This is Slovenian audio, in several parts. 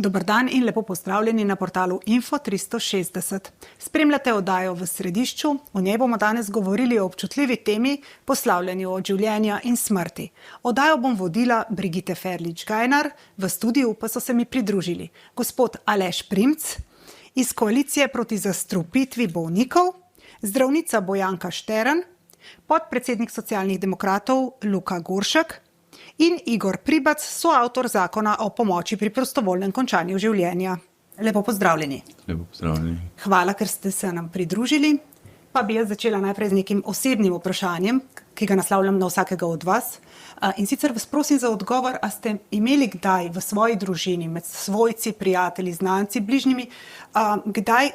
Dober dan in lepo pozdravljeni na portalu Info 360. Spremljate oddajo V središču, v njej bomo danes govorili o občutljivi temi poslavljanju od življenja in smrti. Oddajo bom vodila Brigitte Ferlič-Gajnar, v studiu pa so se mi pridružili gospod Aleš Primc iz Koalicije proti zastrupitvi bolnikov, zdravnica Bojanka Štern, podpredsednik Socialnih demokratov Luka Goršek in Igor Pribac, soavtor zakona o pomoči pri prostovoljnem končanju življenja. Lepo pozdravljeni. Lepo pozdravljeni. Hvala, ker ste se nam pridružili. Pa bi jaz začela najprej z nekim osebnim vprašanjem, ki ga naslavljam na vsakega od vas. In sicer vas prosim za odgovor, a ste imeli kdaj v svoji družini, med svojci, prijatelji, znanci, bližnjimi, kdaj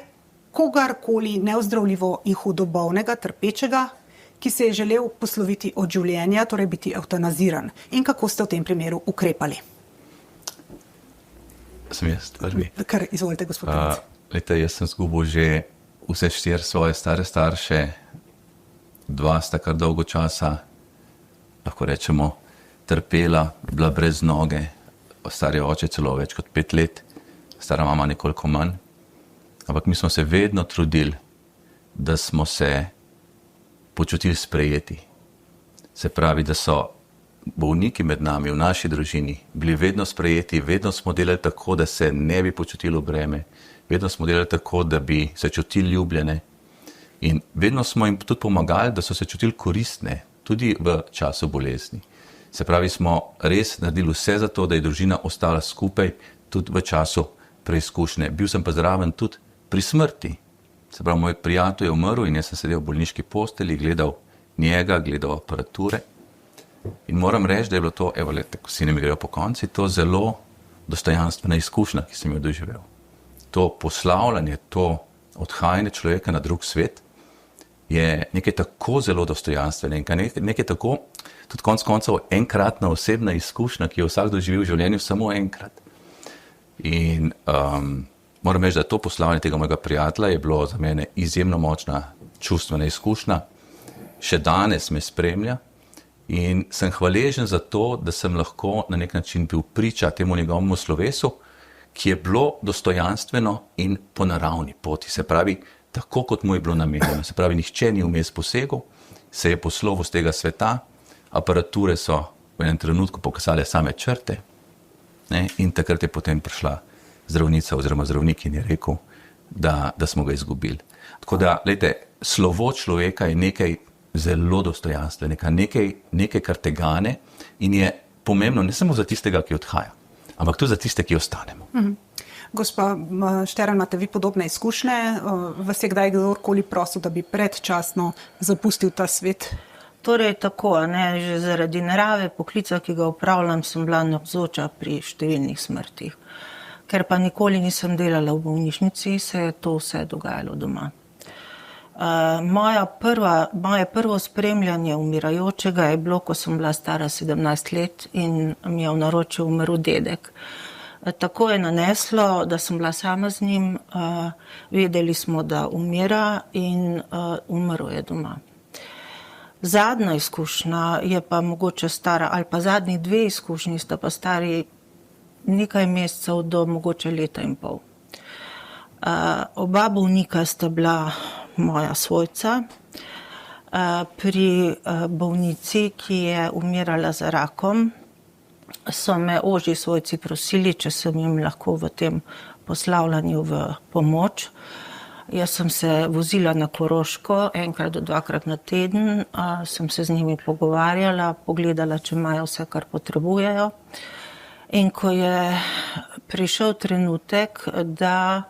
kogarkoli neozdravljivo in hudo bolnega, trpečega, ki se je želel posloviti od življenja, torej biti evtanaziran. In kako ste v tem primeru ukrepali? Sem jaz prvi. Kar izvolite, gospod Primc. Jaz sem zgubil že vse 4 svoje stare starše, 2 sta kar dolgo časa, lahko rečemo, trpela, bila brez noge, stari oče celo več kot 5 let, stara mama nekoliko manj. Ampak mi smo se vedno trudili, da smo se počutili sprejeti. Se pravi, da so bolniki med nami, v naši družini, bili vedno sprejeti, vedno smo delali tako, da se ne bi počutili v breme, vedno smo delali tako, da bi se čutili ljubljene in vedno smo jim tudi pomagali, da so se čutili koristne, tudi v času bolezni. Se pravi, smo res naredili vse za to, da je družina ostala skupaj tudi v času preizkušnje. Bil sem pa zraven tudi pri smrti. Se pravi, moj prijatelj je umrl in jaz sem sedel v bolniški posteli, gledal njega, gledal aparature. In moram reči, da je bilo to, ko si ne mi grejo po konci, to zelo dostojanstvena izkušnja, ki sem jo doživel. To poslavljanje, to odhajanje človeka na drug svet je nekaj tako zelo dostojanstvene in nekaj tako, tudi konec koncev enkratna osebna izkušnja, ki jo vsak doživi v življenju samo enkrat. In moram reči, da to poslavljanje tega mojega prijatelja je bilo za mene izjemno močna čustvena izkušnja. Še danes me spremlja in sem hvaležen za to, da sem lahko na nek način bil priča temu njegovemu slovesu, ki je bilo dostojanstveno in po naravni poti. Se pravi, tako kot mu je bilo namenjeno. Se pravi, nihče ni vmes posegel, se je poslovil z tega sveta, aparature so v enem trenutku pokazale same črte, ne, in takrat je potem prišla zdravnica oziroma zdravnik in je rekel, da smo ga izgubili. Tako da, slovo človeka je nekaj zelo dostojanstvenega, nekaj, kar te gane in je pomembno ne samo za tistega, ki odhaja, ampak tudi za tiste, ki ostanemo. Gospa Štern, imate vi podobne izkušnje? Vas je kdaj kdorkoli prosil, da bi predčasno zapustil ta svet? Torej tako, že zaradi narave poklica, ki ga opravljam, sem bila navzoča pri številnih smrtih. Ker pa nikoli nisem delala v bolnišnici, se je to vse dogajalo doma. Moje prvo spremljanje umirajočega je bilo, ko sem bila stara 17 let in mi je v naročju umrl dedek. Tako je naneslo, da sem bila sama z njim, vedeli smo, da umira in umrl je doma. Zadnja izkušnja je pa mogoče stara, ali pa zadnji 2 izkušnji sta pa stari nekaj mesecev do mogoče leta in pol. Oba bolnika sta bila moja svojca. Pri bolnici, ki je umirala za rakom, so me ožji svojci prosili, če sem jim lahko v tem poslavljanju v pomoč. Jaz sem se vozila na Koroško 1 do 2 na teden, sem se z njimi pogovarjala, pogledala, če imajo vse, kar potrebujejo. In ko je prišel trenutek, da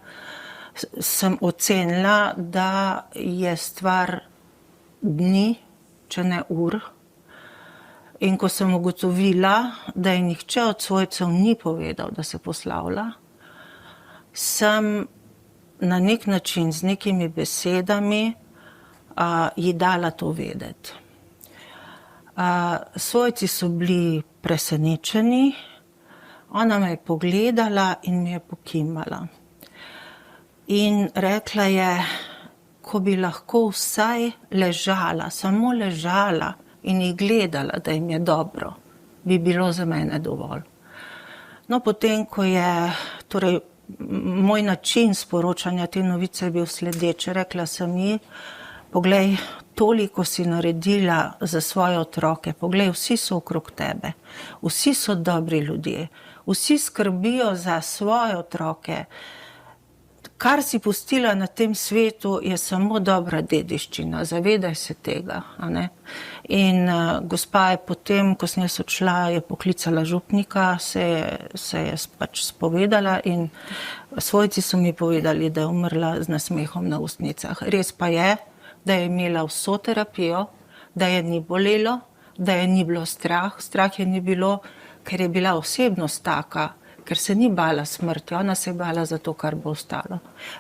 sem ocenila, da je stvar dni, če ne ur, in ko sem ugotovila, da je nihče od svojcev ni povedal, da se poslavlja, sem na nek način z nekimi besedami ji dala to vedeti. Svojci so bili presenečeni, ona me je pogledala in mi je pokimala. In rekla je, ko bi lahko vsaj ležala, samo ležala in jih gledala, da jim je dobro, bi bilo za mene dovolj. No, potem, ko je, torej, moj način sporočanja te novice je bil sledeč. Rekla sem ji, poglej, toliko si naredila za svoje otroke, poglej, vsi so okrog tebe, vsi so dobri ljudje, vsi skrbijo za svoje otroke. Kar si pustila na tem svetu, je samo dobra dediščina, zavedaj se tega. A ne? In gospa je potem, ko sem jaz odšla, je poklicala župnika, se je pač spovedala in svojci so mi povedali, da je umrla z nasmehom na ustnicah. Res pa je, da je imela vso terapijo, da je ni bolelo, da je ni bilo strah. Strah je ni bilo, ker je bila osebnost taka, ker se ni bala smrti, ona se je bala za to, kar bo ostalo.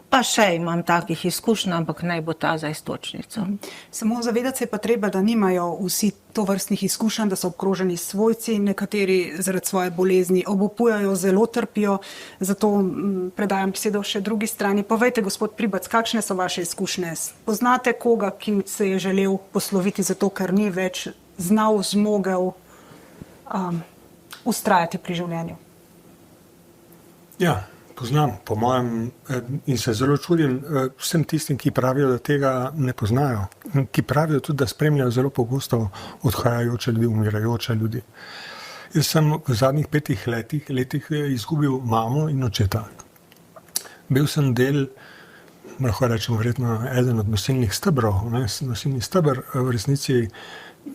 Pa še imam takih izkušenj, ampak naj bo ta za iztočnico. Samo zavedati se je pa treba, da nimajo vsi tovrstnih izkušenj, da so obkroženi s svojci, nekateri zaradi svoje bolezni obupujajo, zelo trpijo, zato predajam besedo še drugi strani. Povejte, gospod Pribac, kakšne so vaše izkušnje? Poznate koga, ki se je želel posloviti zato, ker ni več znal, zmogel ustrajati pri življenju? Ja, poznam, po mojem, in se zelo čudim vsem tistim, ki pravijo, da tega ne poznajo, ki pravijo tudi, da spremljajo zelo pogosto odhajajoče ljudi, umirajoče ljudi. Jaz sem v zadnjih 5 letih izgubil mamo in očeta. Bil sem del, lahko rečem, verjetno eden od nosilnih stebrov, nosilni steber v resnici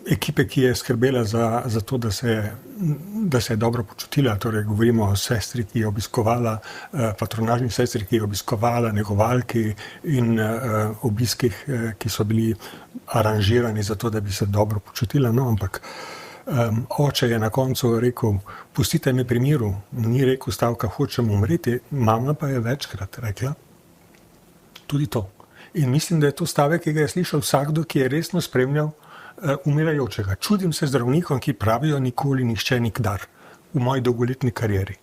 ekipe, ki je skrbela za to, da se je dobro počutila. Torej, govorimo o sestri, ki je obiskovala, patronažni sestri, ki je obiskovala, negovalki in obiskih, ki so bili aranžirani za to, da bi se dobro počutila. No, ampak oče je na koncu rekel, pustite me pri miru. Ni rekel stavka, hočem umreti, mama pa je večkrat rekla tudi to. In mislim, da je to stavek, ki ga je slišal vsakdo, ki je resno spremljal umirajočega. Čudim se zdravnikom, ki pravijo nikoli nihče nikdar v moji dolgoletni karieri.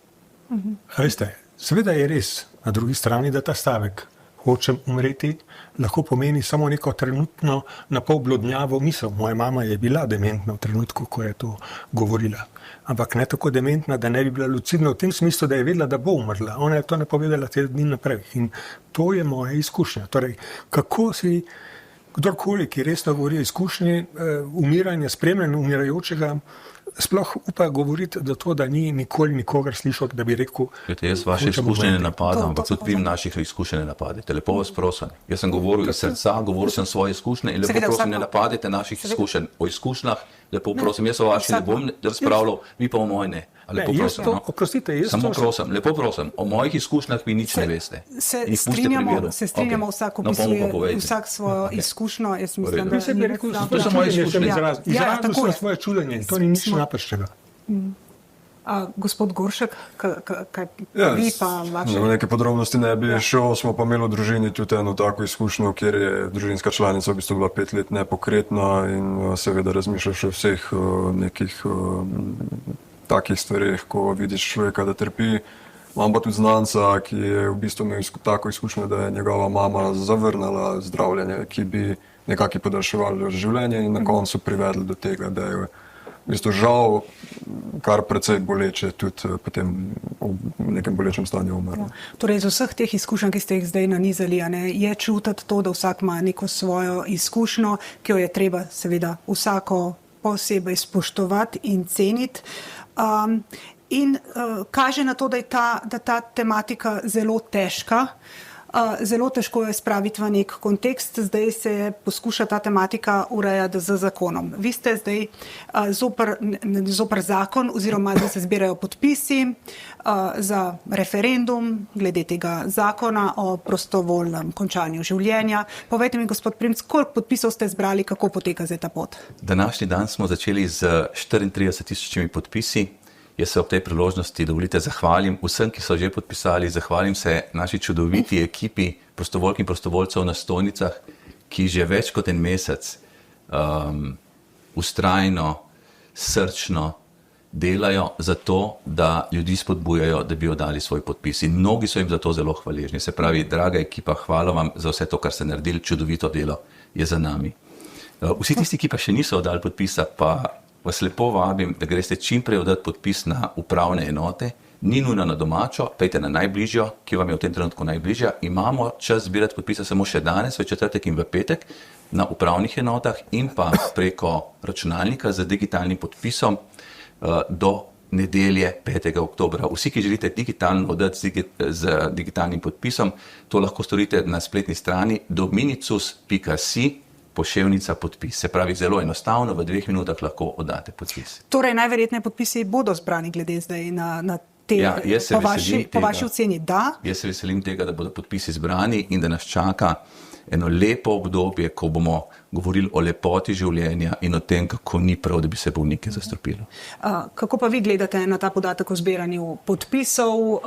Veste, seveda je res na drugi strani, da ta stavek hočem umreti lahko pomeni samo neko trenutno napol blodnjavo misel. Moja mama je bila dementna v trenutku, ko je to govorila. Ampak ne tako dementna, da ne bi bila lucidna v tem smislu, da je vedela, da bo umrla. Ona je to napovedala 3 dni naprej. In to je moja izkušnja. Torej, kako si kdorkoli, ki resno govori o izkušnji umiranja, spremljanja umirajočega, sploh upa govoriti do to, da ni nikoli nikogar slišal, da bi rekel... Jaz vaše izkušnje ne napadam, ampak tudi vi naših izkušnje ne napadite. Lepo vas prosim. Jaz sem govoril iz srca, govoril sem svoje izkušnje in lepo prosim, ne napadite naših izkušenj. O izkušnjah, lepo prosim, jaz o vaših ne bom razpravljal, vi pa o moj ne. Lepo prosim, no? Oprostite, samo prosim, lepo prosim, o mojih izkušnjah vi nič ne veste. Se strinjamo, vsak opisuje vsak svojo izkušnjo. Jaz mislim, da bi rekel, to so moje izkušnje. Izrazil sem svoje čudenje, to ni nič napačnega. Gospod Goršek, kaj vi pa vaše? V neke podrobnosti ne bi šel, smo pa imeli v družini tudi eno tako izkušnjo, kjer je družinska članica v bistvu bila 5 let nepokretna in seveda razmišljaš o vseh nekih takih stvarih, ko vidiš človeka, da trpi. Imam pa tudi znanca, ki je v bistvu imel tako izkušnjo, da je njegova mama zavrnila zdravljenje, ki bi nekako podaljševalo življenje in na koncu privedli do tega, da je v bistvu žal kar precej boleče tudi potem v nekem bolečem stanju umrla. Torej, iz vseh teh izkušenj, ki ste jih zdaj nanizali, je čutiti to, da vsak ima neko svojo izkušnjo, ki jo je treba seveda vsako posebej spoštovati in ceniti. In kaže na to, da je ta tematika zelo težka. Zelo težko je spraviti v nek kontekst, zdaj se poskuša ta tematika urejati z zakonom. Vi ste zdaj zoper zakon, oziroma da se zbirajo podpisi za referendum glede tega zakona o prostovoljnem končanju življenja. Povejte mi, gospod Primc, koliko podpisov ste zbrali, kako poteka zdaj ta pot? Današnji dan smo začeli z 34 000 podpisi. Jaz se ob tej priložnosti, dovolite, zahvalim vsem, ki so že podpisali, zahvalim se naši čudoviti ekipi prostovoljk in prostovoljcev na stojnicah, ki že več kot en mesec vztrajno, srčno delajo za to, da ljudi spodbujajo, da bi oddali svoj podpis. In mnogi so jim za to zelo hvaležni. Se pravi, draga ekipa, hvala vam za vse to, kar ste naredili, čudovito delo je za nami. Vsi tisti, ki pa še niso oddali podpisa, pa vas lepo vabim, da greste čim prej oddati podpis na upravne enote, Ni nujno na domačo, pejte na najbližjo, ki vam je v tem trenutku najbližja. Imamo čas zbirati podpise samo še danes, v četrtek in v petek, na upravnih enotah in pa preko računalnika z digitalnim podpisom do nedelje 5. oktobra. Vsi, ki želite digitalno oddati z digitalnim podpisom, to lahko storite na spletni strani dominicus.si poševnica podpis. Se pravi, zelo enostavno, v 2 minutah lahko oddate podpis. Torej, najverjetneje podpisi bodo zbrani glede zdaj na te, po vaši oceni, da? Jaz se veselim tega, da bodo podpisi zbrani in da nas čaka eno lepo obdobje, ko bomo govorili o lepoti življenja in o tem, kako ni prav, da bi se bolnike zastrupilo. Kako pa vi gledate na ta podatek o zbiranju podpisov?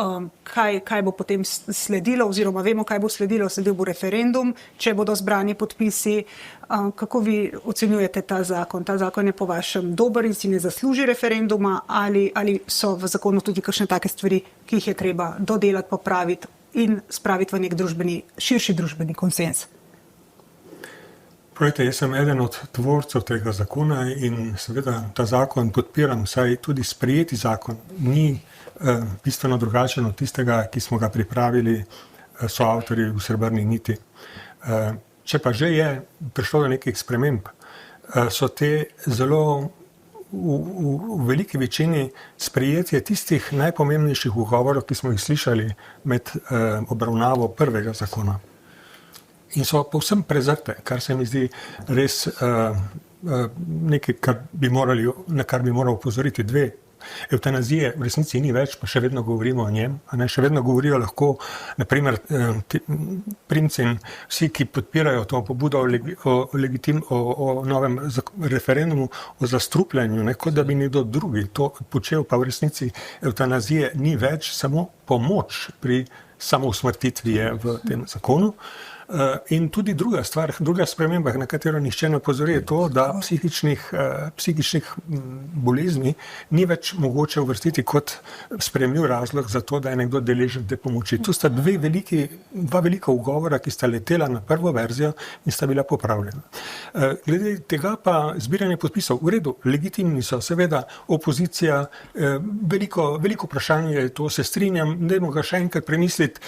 Kaj bo potem sledilo, oziroma vemo, kaj bo sledilo? Sledil bo referendum, če bodo zbrani podpisi. Kako vi ocenjujete ta zakon? Ta zakon je po vašem dober in si ne zasluži referenduma, ali so v zakonu tudi kakšne take stvari, ki jih je treba dodelati, popraviti in spraviti v nek širši družbeni konsens? Projete, jaz sem eden od tvorcev tega zakona in seveda ta zakon podpiram, saj tudi sprejeti zakon ni bistveno drugačen od tistega, ki smo ga pripravili soavtorji v Srebrni niti. Če pa že je prišlo do nekih sprememb, so te zelo v veliki večini sprejetje tistih najpomembnejših ugovorov, ki smo jih slišali med obravnavo prvega zakona. In so povsem prezrte, kar se mi zdi res nekaj, na kar bi moral opozoriti. 2. Evtanazije v resnici ni več, pa še vedno govorimo o njem. Še vedno govorijo lahko, naprimer, Primci in vsi, ki podpirajo to pobudo o novem referendumu o zastrupljanju, kot da bi nekdo drugi to počel, pa v resnici evtanazije ni več, samo pomoč pri samousmrtitvi je v tem zakonu. In tudi druga sprememba, na katero nihče ne opozori, je to, da psihičnih bolezni ni več mogoče uvrstiti kot sprejemljiv razlog za to, da je nekdo deležen te pomoči. Tu sta dva velika ugovora, ki sta letela na prvo verzijo in sta bila popravljena. Glede tega pa zbiranje podpisov, v redu, legitimni so, seveda opozicija, veliko vprašanje je to, se strinjam, dajmo ga še enkrat premisliti,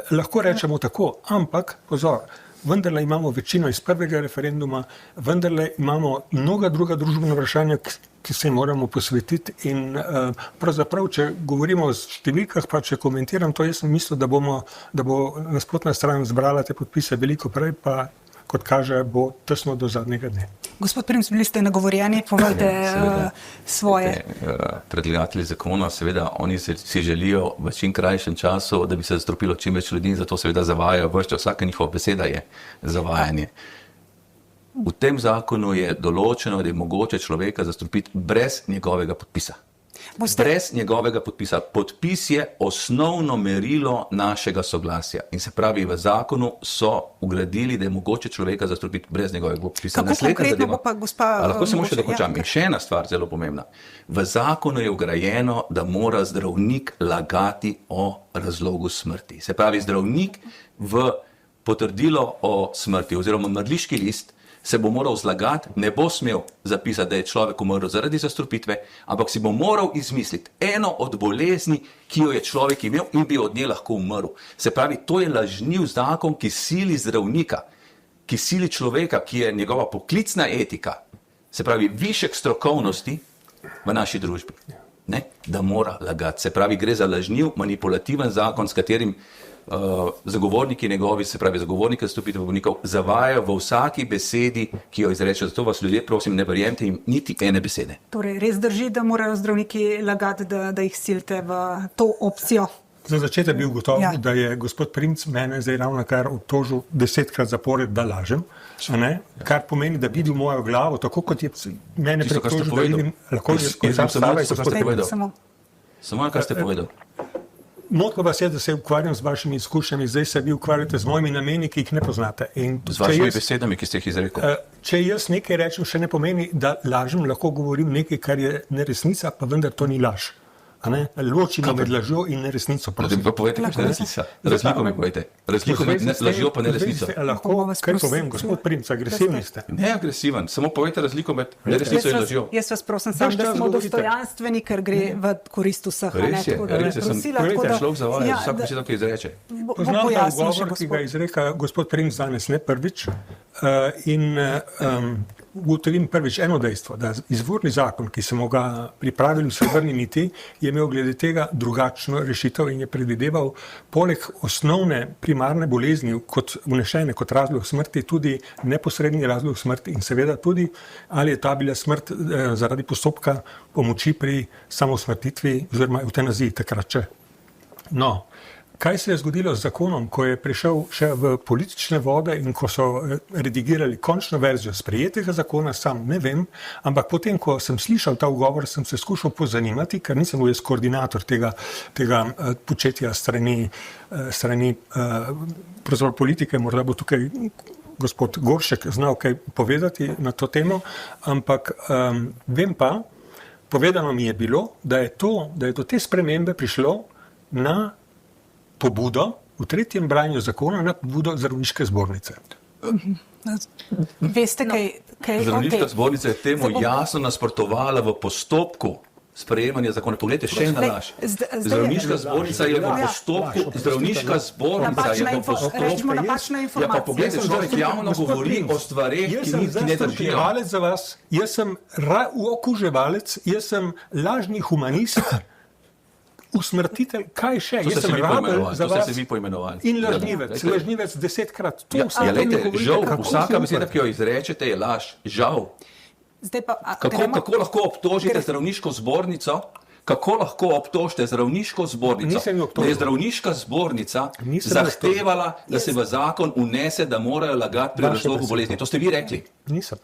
lahko rečemo tako, ampak pozor, vendarle imamo večino iz prvega referenduma, vendarle imamo mnoga druga družbena vprašanja, ki se moramo posvetiti in pravzaprav, če govorimo o številkah, pa če komentiram to, jaz sem mislil, da bo nasprotna stran zbrala te podpise veliko prej, pa kot kaže, bo tesno do zadnjega dne. Gospod Primc, bili ste nagovorjeni, povejte svoje. Predlagatelji zakona, seveda, oni si želijo v čim krajšem času, da bi se zastrupilo čim več ljudi in zato seveda zavajajo vršča. Vsaka njihova beseda je zavajanje. V tem zakonu je določeno, da je mogoče človeka zastrupiti brez njegovega podpisa. Brez njegovega podpisa. Podpis je osnovno merilo našega soglasja. In se pravi, v zakonu so ugradili, da je mogoče človeka zastrupiti brez njegovega podpisa. Kako konkretno bo pa gospa... Lahko samo še dokončam. In še ena stvar zelo pomembna. V zakonu je ugrajeno, da mora zdravnik lagati o razlogu smrti. Se pravi, zdravnik v potrdilo o smrti oziroma mrliški list se bo moral zlagati, ne bo smel zapisati, da je človek umrl zaradi zastrupitve, ampak si bo moral izmisliti eno od bolezni, ki jo je človek imel in bi od nje lahko umrl. Se pravi, to je lažniv zakon, ki sili zdravnika, ki sili človeka, ki je njegova poklicna etika, se pravi, višek strokovnosti v naši družbi, da mora lagati. Se pravi, gre za lažniv, manipulativen zakon, s katerim zagovorniki njegovi, se pravi zagovorniki zastrupitve bolnikov, zavajajo v vsaki besedi, ki jo izreče. Zato vas ljudje prosim, ne verjemite jim niti ene besede. Torej, res drži, da morajo zdravniki lagati, da jih silite v to opcijo? Za začetek bi ugotovil, da je gospod Primc mene zdaj ravnokar obtožil 10-krat zapored, da lažem, kar pomeni, da vidim mojo glavo, tako kot je mene prekožil, da vidim, lahko je končam stavek, gospod Primc. Samo kar ste povedal. Motilo vas je, da se ukvarjam z vašimi izkušnjami, zdaj se vi ukvarjate z mojimi nameni, ki jih ne poznate. Z vašimi besedami, ki ste jih izrekel. Če jaz nekaj rečem, še ne pomeni, da lažem, lahko govorim nekaj, kar je neresnica, pa vendar to ni laž. A ne? Ločimo med lažjo in neresnico. prosim. Pa povejte, kakšna je resnica. Razliko mi povejte. Razliko med lažjo pa neresnico. Lahko, Bomo vas kaj prosili. povem, gospod Primc, agresivni ste. Ne agresiven, samo povejte razliko med neresnico in lažjo. Jaz vas prosim, sam, Ves da čas smo govorite. dostojanstveni, ker gre v korist vseh. a ne, Res je, tako da res je, sem prosila, tako da- človek zavaja, Ja, vsak da- besedo, ki izreče. bo Poznam pa pojasnil še govor, ki ga gospod. izreka gospod Primc danes, ne prvič. In ugotovim prvič eno dejstvo, da izvorni zakon, ki smo ga pripravili v Srebrni niti, je imel glede tega drugačno rešitev in je predvideval poleg osnovne primarne bolezni kot vnešene kot razlog smrti tudi neposredni razlog smrti in seveda tudi, ali je ta bila smrt zaradi postopka pomoči pri samosmrtitvi oziroma evtanaziji takrat še. No, kaj se je zgodilo z zakonom, ko je prišel še v politične vode in ko so redigirali končno verzijo sprejetega zakona, sam ne vem, ampak potem, ko sem slišal ta ugovor, sem se skušal pozanimati, ker nisem bil jaz koordinator tega početja strani pravzaprav politike, morda bo tukaj gospod Goršek znal kaj povedati na to temo, ampak vem pa, povedano mi je bilo, da je do te spremembe prišlo na pobudo v tretjem branju zakona na pobudo Zdravniške zbornice. Veste, kaj Zdravniška zbornica je temu jasno nasprotovala v postopku sprejemanja zakona. Poglejte, še ena laž. Zdravniška zbornica je v postopku, zdravniška zbornica je v postopku. napačna Ja, pa informacija. poglejte, človek javno govori o stvareh, Jaz ki sem ne držijo. zastrševalec za vas, jaz sem okuževalec, jaz sem lažni humanist, usmrtitelj, kaj še? To Jaz ste se sem vi rabelj poimenovali, za to ste vas se vi poimenovali. in Ja, lažnivec, glejte. lažnivec 10-krat. To Ja, vse ja, to mi lejte, govorite, žal, kako vsaka super. beseda, ki jo izrečete, je laž. Žal. Zdaj pa, Kako lahko obtožite zdravniško zbornico? Kako lahko obtožite zdravniško zbornico? Nisem jo obtožil. Da je zdravniška zbornica Nisem zahtevala, da se v zakon unese, da morajo lagati pri Vaše razlogu besede. bolezni. To ste vi rekli. Nisem.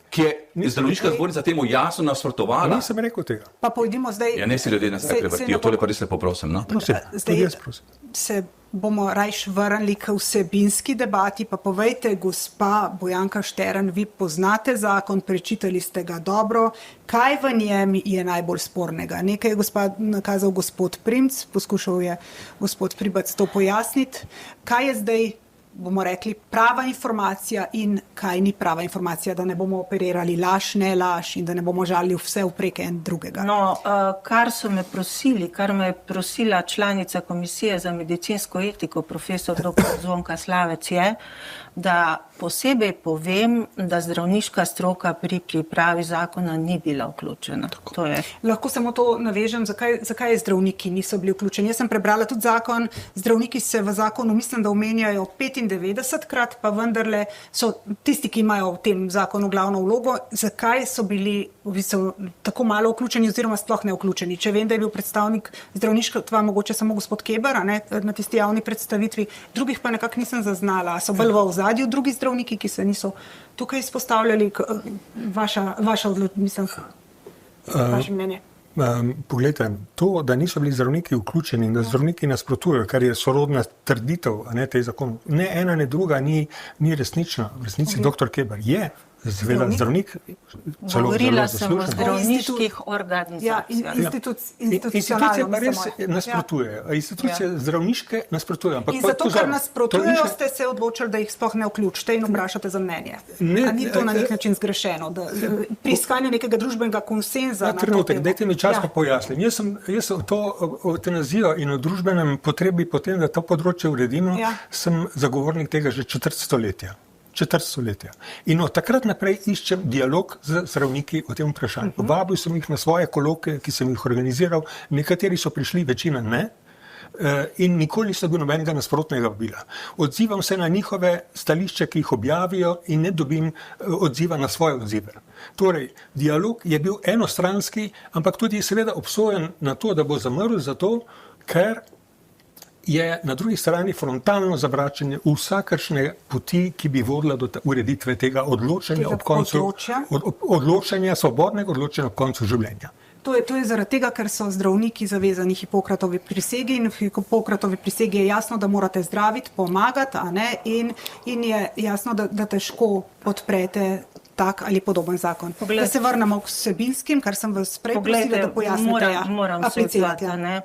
Ki je zdravniška zbornica temu jasno nasprotovala. Nisem rekel tega. pa pojdimo zdaj. Ja, ne si ljudje nas Se- tako se prevrtijo, ne tole bomo- pa res lepo prosim. No? Prosim, Zdaj tudi jaz prosim. se bomo rajš vrnili k vsebinski debati, pa povejte, gospa Bojanka Štern, vi poznate zakon, prečitali ste ga dobro, kaj v njem je najbolj spornega? Nekaj je nakazal gospod Primc, poskušal je gospod Pribac to pojasniti. Kaj je zdaj, bomo rekli, prava informacija in kaj ni prava informacija, da ne bomo operirali laž, ne laž in da ne bomo žalili vse vprek en drugega? No, kar me je prosila članica Komisije za medicinsko etiko, profesor dr. Zvonka Slavec, je, da posebej povem, da zdravniška stroka pri pripravi zakona ni bila vključena. To je. Lahko samo to navežem, zakaj zdravniki niso bili vključeni. Jaz sem prebrala tudi zakon, zdravniki se v zakonu mislim, da omenjajo 95-krat, pa vendarle so tisti, ki imajo v tem zakonu glavno vlogo, zakaj so bili v bistvu tako malo vključeni oziroma sploh ne vključeni. Če vem, da je bil predstavnik zdravništva, mogoče samo gospod Keber, a ne, na tisti javni predstavitvi, drugih pa nekako nisem zaznala. So bolj v ozadju drugi zdravniki, ki se niso tukaj izpostavljali, vaše mnenje? Poglejte, to, da niso bili zdravniki vključeni in da zdravniki nasprotujejo, kar je sorodna trditev, a ne tej zakonu, ne ena, ne druga ni resnična. V resnici dr. Keber je zdravnik, celo Govorila zelo sem o zaslužen. zdravniških Ja, organizacijah. Institucije institucionalno. pa res mislimo. nasprotujejo, institucije zdravniške nasprotujejo. Ampak In pa zato, ker pozor, nasprotujejo, to ni še- ste se odločili, da jih sploh ne vključite in vprašate za mnenje. Ne, A ni to na nek način zgrešeno, da pri iskanju nekega družbenega konsenza? Ja, trenutek, dajte mi čas, pa pojasnim. Jaz to eutanazijo in o družbenem potrebi potem, da to področje uredimo, sem zagovornik tega že četrt stoletja. In od takrat naprej iščem dialog z zdravniki o tem vprašanju. Povabil sem jih na svoje koloke, ki sem jih organiziral, nekateri so prišli, večina ne. In nikoli nisem bil nobenega nasprotnega vabila. Odzivam se na njihove stališče, ki jih objavijo in ne dobim odziva na svoje odzive. Torej, dialog je bil enostranski, ampak tudi seveda obsojen na to, da bo zamrl zato, ker je na drugi strani frontalno zavračanje vsakršne poti, ki bi vodila do ureditve tega odločanja ob koncu, svobodnega odločanja ob koncu življenja. To je zaradi tega, ker so zdravniki zavezani Hipokratovi prisegi in v Hipokratovi prisegi je jasno, da morate zdraviti, pomagati, a ne? In je jasno, da težko podprete tak ali podoben zakon. Poglejte. Da se vrnemo k vsebinskim, kar sem vas prej prosila, da pojasnite. moram se odzvati, ne.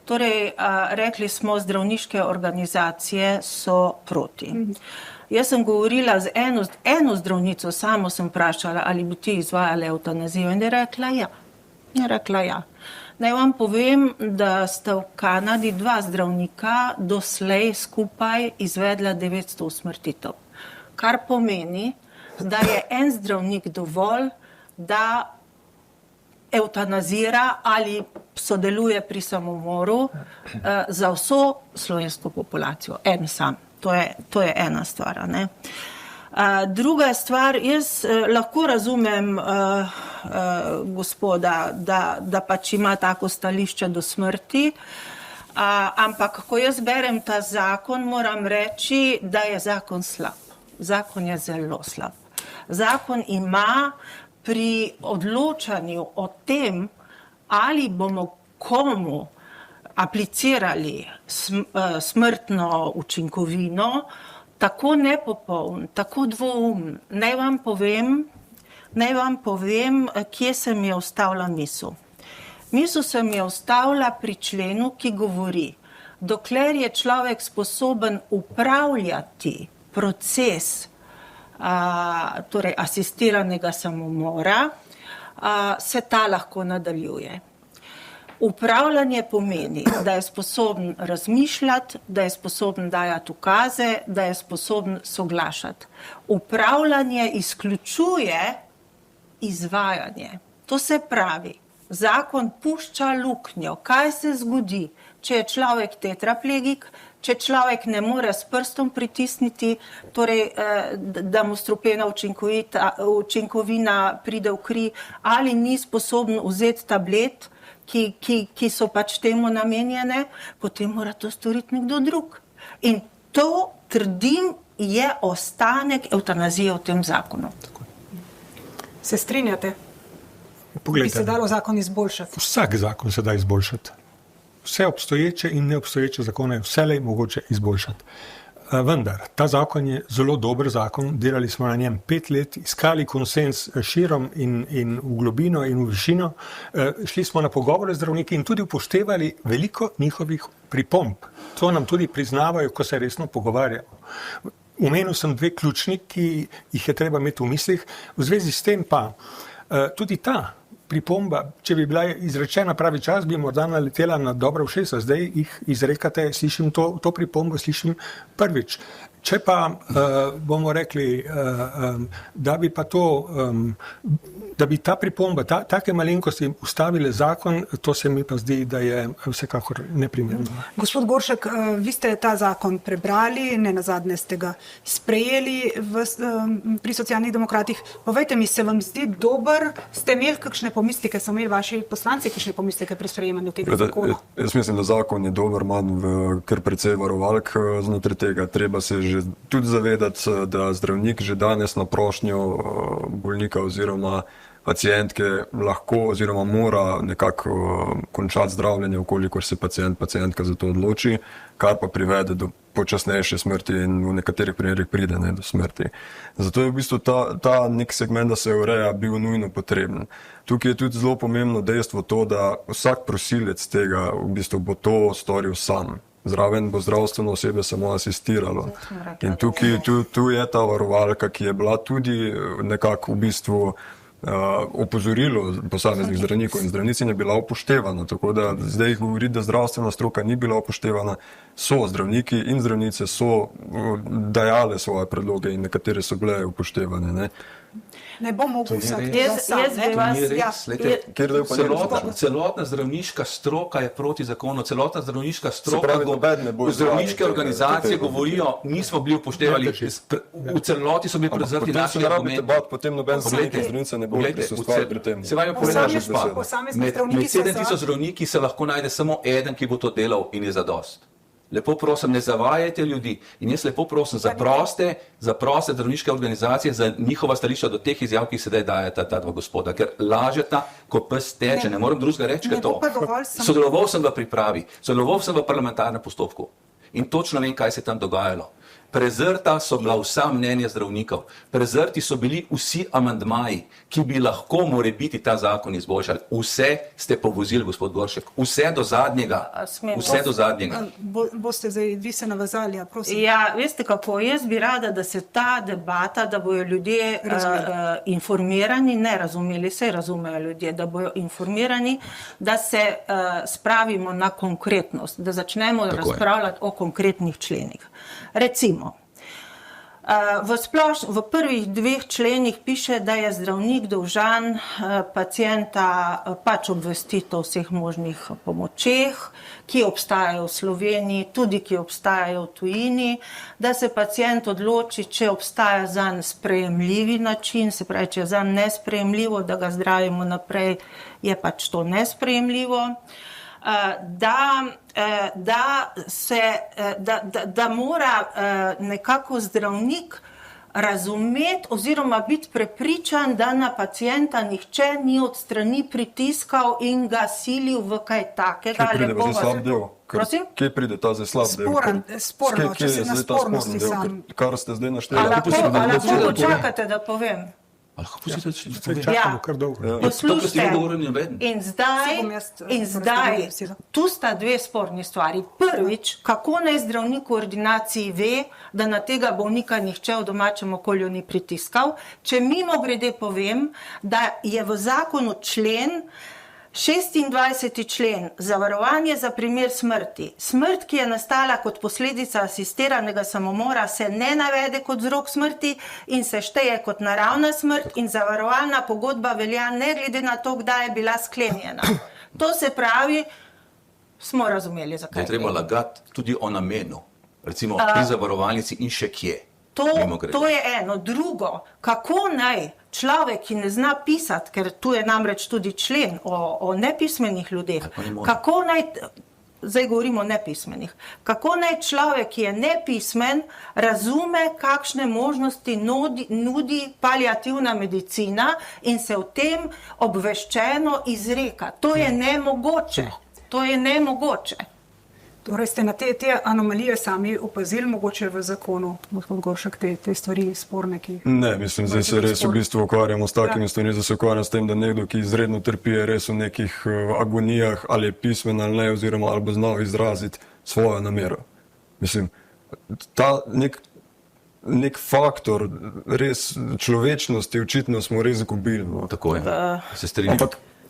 Torej, rekli smo, zdravniške organizacije so proti. Jaz sem govorila z eno zdravnico, samo sem vprašala, ali bi ti izvajala evtanazijo, in je rekla ja. Naj vam povem, da sta v Kanadi 2 zdravnika doslej skupaj izvedla 900 usmrtitev. Kar pomeni, da je en zdravnik dovolj, da evtanazira ali sodeluje pri samomoru za vso slovensko populacijo. En sam. To je ena stvar, ne. Druga stvar, jaz lahko razumem gospoda, da pač ima tako stališče do smrti, ampak ko jaz berem ta zakon, moram reči, da je zakon slab. Zakon je zelo slab. Zakon ima pri odločanju o tem, ali bomo komu aplicirali smrtno učinkovino, tako nepopoln, tako dvoumen. Naj vam povem, kje se mi je ustavila misel. Misel se mi je ustavila pri členu, ki govori, dokler je človek sposoben upravljati proces torej asistiranega samomora, se ta lahko nadaljuje. Upravljanje pomeni, da je sposoben razmišljati, da je sposoben dajati ukaze, da je sposoben soglašati. Upravljanje izključuje izvajanje. To se pravi, zakon pušča luknjo. Kaj se zgodi, če je človek tetraplegik, če človek ne more s prstom pritisniti, torej da mu strupena učinkovina pride v kri, ali ni sposoben vzeti tablet, ki so pač temu namenjene, potem mora to storiti nekdo drug. In to, trdim, je ostanek evtanazije v tem zakonu. Se strinjate? Poglejte, bi se dalo zakon izboljšati? Vsak zakon se da izboljšati. Vse obstoječe in neobstoječe zakone je vselej mogoče izboljšati. Vendar, ta zakon je zelo dober zakon, delali smo na njem 5 let, iskali konsens širom in v globino in v višino, šli smo na pogovore z zdravniki in tudi upoštevali veliko njihovih pripomb. To nam tudi priznavajo, ko se resno pogovarjamo. Omenil sem 2 ključni, ki jih je treba imeti v mislih, v zvezi s tem pa tudi ta pripomba, če bi bila izrečena pravi čas, bi morda naletela na dobra ušesa. Zdaj jih izrekate, slišim to pripombo, slišim prvič. Če pa bomo rekli, da bi pa to, da bi ta pripomba, take malenkosti ustavile zakon, to se mi pa zdi, da je vsekakor neprimerno. Gospod Goršek, vi ste ta zakon prebrali, nenazadnje ste ga sprejeli pri Socialnih demokratih. Povejte mi, se vam zdi dober? Ste imeli kakšne pomisleke, so imeli vaši poslanci kakšne pomisleke pri sprejemanju tega zakona? Jaz mislim, da zakon je dober, manj kar precej varovalk znotraj tega. Treba se že tudi zavedati, da zdravnik že danes na prošnjo bolnika oziroma pacientke lahko oziroma mora nekako končati zdravljenje, ukolikor se pacientka za to odloči, kar pa privede do počasnejše smrti in v nekaterih primerih pride do smrti. Zato je v bistvu ta nek segment, da se ureja, bil nujno potreben. Tukaj je tudi zelo pomembno dejstvo to, da vsak prosilec tega v bistvu bo to storil sam. Zraven bo zdravstveno osebe samo asistiralo. In tukaj tu je ta varovalka, ki je bila tudi nekako v bistvu opozorilo posameznih zdravnikov in zdravnici je bila upoštevana. Tako da zdaj govoriti, da zdravstvena stroka ni bila upoštevana, so zdravniki in zdravnice so dajale svoje predloge in nekatere so bile upoštevane. Ne bom mogel vsak celotna zdravniška stroka je proti zakonu, celotna zdravniška stroka, zdravniške organizacije govorijo, nismo bili upoštevali, v celoti so bili prezrti naši argumenti. Potem noben zdravnica ne bo prisostval pri tem. Se vam povedal, med 7000 zdravniki se lahko najde samo eden, ki bo to delal in je zadost. Lepo prosim, ne zavajajte ljudi in jaz lepo prosim, zaproste zdravniške organizacije za njihova stališča do teh izjav, ki sedaj dajeta ta 2 gospoda, ker lažeta, ko pes teče, ne morem drugega reči, ker to. Sodeloval sem v pripravi, sodeloval sem v parlamentarnem postopku in točno vem, kaj se tam dogajalo. Prezrta so bila vsa mnenja zdravnikov, prezrti so bili vsi amandmaji, ki bi lahko morebiti ta zakon izboljšali. Vse ste povozili, gospod Goršek, vse do zadnjega. Vse do zadnjega. Boste zdaj, vi se navezali, ja, prosim. Ja, veste kako, jaz bi rada, da se ta debata, da bojo ljudje informirani, ne razumeli, se razumejo ljudje, da bojo informirani, da se spravimo na konkretnost, da začnemo razpravljati o konkretnih členih. Recimo, v prvih 2 členih piše, da je zdravnik dolžan pacienta pač obvestiti o vseh možnih pomočeh, ki obstajajo v Sloveniji, tudi ki obstajajo v tujini, da se pacient odloči, če obstaja zanj sprejemljivi način, se pravi, če je zanj nesprejemljivo, da ga zdravimo naprej, je pač to nesprejemljivo. Da mora nekako zdravnik razumeti oziroma biti prepričan, da na pacienta nihče ni od strani pritiskal in ga silil v kaj takega. Kje pride zdaj slab del? Prosim? Kje pride ta zdaj slab del? Sporno, če se na spornosti sam. Kar ste zdaj našteli. Lahko čakate, da povem. Čakamo kar dolgo. Poslušajte, in zdaj, tu sta 2 sporni stvari. Prvič, kako naj zdravnik v ordinaciji ve, da na tega bolnika nihče v domačem okolju ni pritiskal, če mimogrede povem, da je v zakonu člen, 26. člen, zavarovanje za primer smrti. Smrt, ki je nastala kot posledica asistiranega samomora, se ne navede kot vzrok smrti in se šteje kot naravna smrt in zavarovalna pogodba velja ne glede na to, kdaj je bila sklenjena. To se pravi, smo razumeli, zakaj. Je treba lagati tudi o namenu, recimo pri zavarovalnici in še kje. To je eno. Drugo, kako naj človek, ki ne zna pisati, ker tu je namreč tudi člen o nepismenih ljudeh, kako naj, zdaj govorimo o nepismenih, kako naj človek, ki je nepismen, razume, kakšne možnosti nudi paliativna medicina in se o tem obveščeno izreka. To je nemogoče. To je nemogoče. Torej ste na te anomalije sami opazili, mogoče v zakonu, gospod Goršek, te stvari sporne, ki... Ne, mislim, zdaj se res v bistvu ukvarjamo s takimi stvarmi, da se ukvarjam s tem, da nekdo, ki izredno trpi, je res v nekih agonijah, ali je pismen ali ne, oziroma ali bo znal izraziti svojo namero. Mislim, ta nek faktor res človečnosti očitno smo res izgubili. No. Tako je, se strinjam.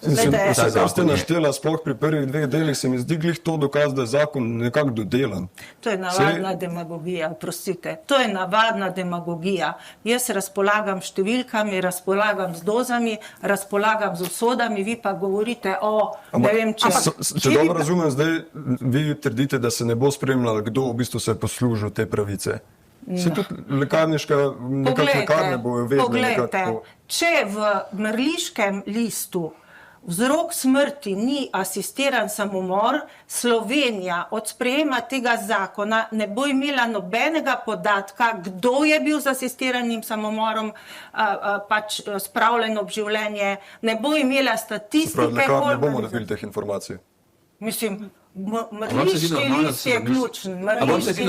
Vse, kar ste naštela, sploh pri prvih 2 delih, se mi zdi glih to dokaz, da je zakon nekako dodelan. To je navadna demagogija, prostite. To je navadna demagogija. Jaz razpolagam številkami, razpolagam z dozami, razpolagam z usodami, vi pa govorite o ne vem če... Če dobro razumem, zdaj vi trdite, da se ne bo spremljalo, kdo v bistvu se je poslužil te pravice. Se tudi lekarniška, nekako lekarne bojo vedno nekako... Če v mrliškem listu vzrok smrti ni asistiran samomor, Slovenija od sprejema tega zakona ne bo imela nobenega podatka, kdo je bil z asistiranim samomorom pač spravljen ob življenje, ne bo imela statistike. Ne bomo dobili teh informacij. Mislim, mrliški list je ključen. A vam se zdi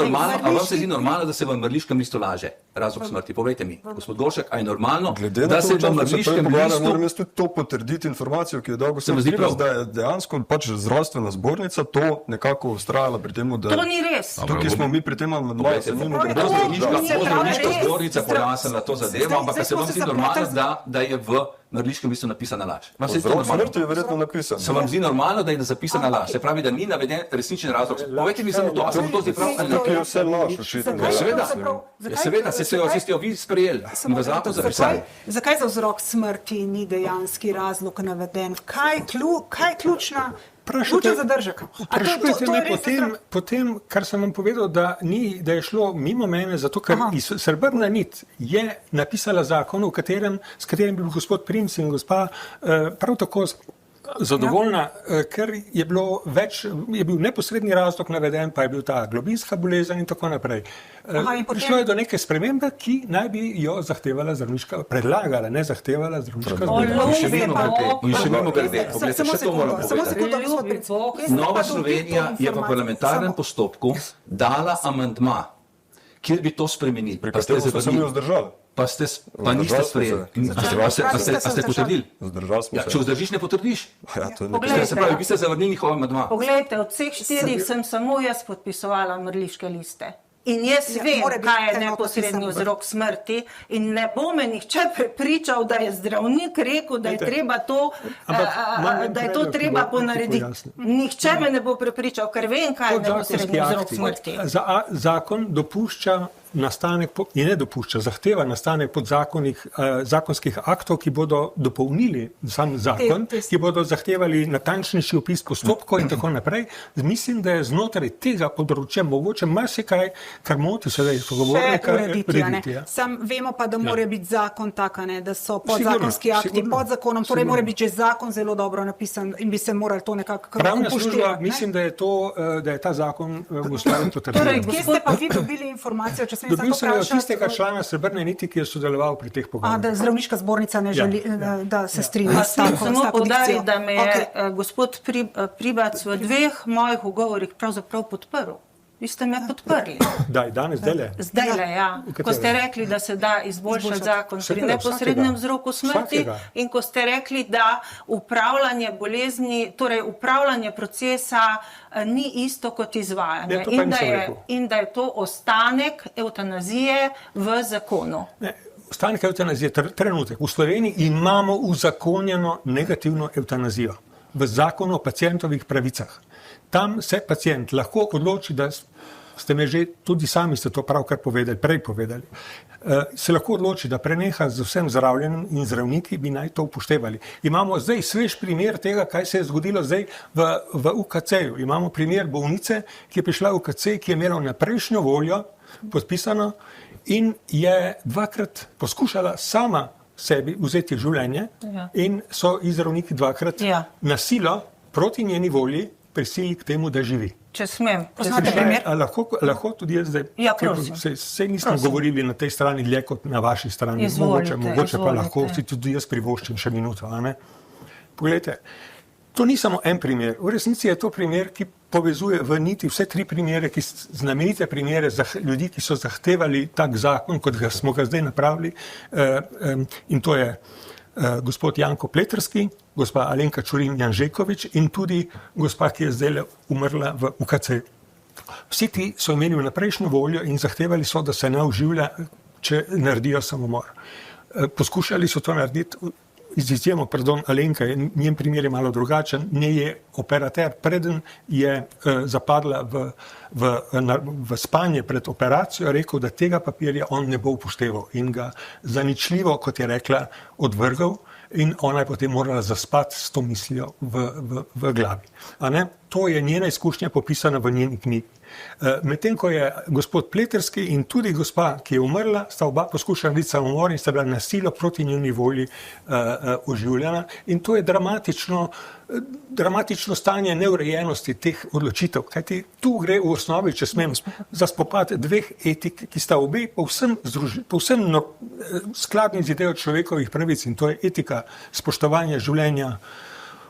normalno, da se v mrliškem listu laže? Razlog smrti, povejte mi, gospod Goršek, a je normalno, da se v mrliškem listu... Moram jaz tudi to potrditi informacijo, ki je dolgo sem zdi, da je dejansko pač zdravstvena zbornica to nekako ustrajala pri tem, da... To ni res. Tukaj smo mi pri tem amandmaju. Zdravniška zbornica pojasnila to zadevo, ampak se vam zdi normalno, da je v mrliškem listu napisana laž? Vzrok smrti je verjetno napisan. Se vam zdi normalno, da je zapisana laž? Se pravi, da ni naveden resničen razlog. Povejte mi samo to, a se bo to zdi prav? Tukaj je vse laž, očitno. Seveda, se ste jo vi sprejeli in v zakon zapisali. Zakaj za vzrok smrti ni dejanski razlog naveden? Kaj je ključen zadržek? Sprašujete me potem, kar sem vam povedal, da je šlo mimo mene, zato ker Srebrna nit je napisala zakon, s katerim bi bil gospod Prims in gospa prav tako zadovoljna, ker je bil neposredni razlog naveden, pa je bil ta globinska bolezen in tako naprej. Prišlo je do neke spremembe, ki naj bi jo zahtevala zdravniška, predlagala, ne zahtevala zdravniška zbornica. In še mimo grede, še to moram povedati. Nova Slovenija je v parlamentarnem postopku dala amandma, kjer bi to spremenili. Pri katerem smo se mi vzdržali. Pa niste sprejeli. A ste potrdili? Vzdržali smo Ja, se. če vzdržiš, ne potrdiš. Ja, to ne Poglejte. Se pravi, vi ste zavrnili njihov amandma. Poglejte, od vseh 4 sem samo jaz podpisovala mrliške liste. In jaz vem, mora biti kaj je enotno neposredni pisano. vzrok smrti in ne bo me nihče prepričal, da je zdravnik rekel, da je treba to, Ampak imam en da je to predlog, ki treba bo ponarediti. pojasnil. Nihče me ne bo prepričal, ker vem, kaj je neposredni vzrok smrti. Zakon dopušča nastanek, in ne dopušča, zahteva nastanek zakonskih aktov, ki bodo dopolnili sam zakon, ki bodo zahtevali natančnejši opis postopkov in tako naprej. Mislim, da je znotraj tega področja mogoče marsikaj, kar moti sedaj sogovornika, urediti. Sam vemo pa, da mora biti zakon tak, da so podzakonski akti pod zakonom, torej mora biti že zakon zelo dobro napisan in bi se morali to nekako Pravna služba, upoštevati. mislim, da je ta zakon gospodin potrdil. Torej, kje ste pa vi dobili informacijo, če sem jaz Dobil tako sem jo od vprašala? tistega člana Srebrne niti, ki je sodeloval pri teh pogovorih. Da zdravniška zbornica ne želi, da se strinja Pa s sem tako samo poudaril, dikcijo. da me je gospod Pribac v 2 mojih ugovorih pravzaprav podprl. Vi ste me podprli. Danes, zdajle. Zdajle, ja. V katerem? Ko ste rekli, da se da izboljšati zakon pri Seveda, neposrednem vsakega. vzroku smrti Vsakega. in ko ste rekli, da upravljanje bolezni, torej upravljanje procesa ni isto kot izvajanje Ne, to pa nisem rekel. in da je to ostanek evtanazije v zakonu. Ne, ostanek evtanazije, trenutek. V Sloveniji imamo uzakonjeno negativno evtanazijo v zakonu o pacientovih pravicah. Tam se pacient lahko odloči, da ste me že tudi sami ste to pravkar povedali, prej povedali, se lahko odloči, da preneha z vsem zdravljenjem in zdravniki bi naj to upoštevali. Imamo zdaj svež primer tega, kaj se je zgodilo zdaj v UKC-ju. Imamo primer bolnice, ki je prišla v UKC, ki je imela na prejšnjo voljo podpisano in je 2-krat poskušala sama sebi vzeti življenje in so zdravniki 2-krat na silo proti njeni volji prisili k temu, da živi. Če smem. Poznate primer? Lahko tudi jaz zdaj. Ja, prosim. Sej nismo govorili na tej strani dlje kot na vaši strani. Izvolite, Mogoče pa lahko izvolite. si tudi jaz privoščim še minuto. A ne? Poglejte, to ni samo en primer. V resnici je to primer, ki povezuje v niti vse 3 primere, znamenite primere za ljudi, ki so zahtevali tak zakon, kot smo ga zdaj napravili. In to je gospod Janko Pleterski, gospa Alenka Čurin Janžekovič in tudi gospa, ki je zdaj umrla v UKC. Vsi ti so imeli vnaprejšnjo voljo in zahtevali so, da se ne oživlja, če naredijo samomor. Poskušali so to narediti z izjemo, Alenka, njen primer je malo drugačen, nje je operater, preden je zapadla v spanje pred operacijo, rekel, da tega papirja on ne bo upošteval in ga zaničljivo, kot je rekla, odvrgal in ona je potem morala zaspati s to mislijo v glavi. A ne? To je njena izkušnja popisana v njeni knjigi. Medtem ko je gospod Pleterski in tudi gospa, ki je umrla, sta oba poskušala narediti samomor in sta bila na silo proti njeni volji oživljena in to je dramatično stanje neurejenosti teh odločitev. Kajti tu gre v osnovi, če smem, za spopad 2 etik, ki sta obe povsem skladni z idejo človekovih pravic in to je etika spoštovanja življenja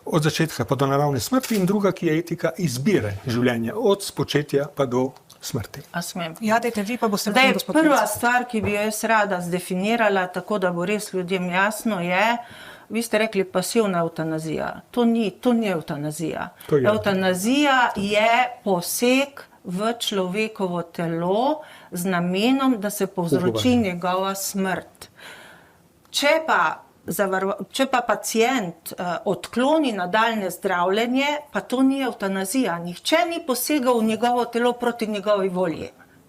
od začetka pa do naravne smrti in druga, ki je etika izbire življenja od spočetja pa do smrti. A smem? Ja, dajte, vi pa boste Zdaj, gospod prva Pribac. stvar, ki bi jo jaz rada zdefinirala, tako da bo res ljudem jasno, je, vi ste rekli pasivna evtanazija. To ni evtanazija. Evtanazija je poseg v človekovo telo z namenom, da se povzroči njegova smrt. Če pa pacient odkloni nadaljne zdravljenje, pa to ni evtanazija. Nihče ni posegal v njegovo telo proti njegovi volji.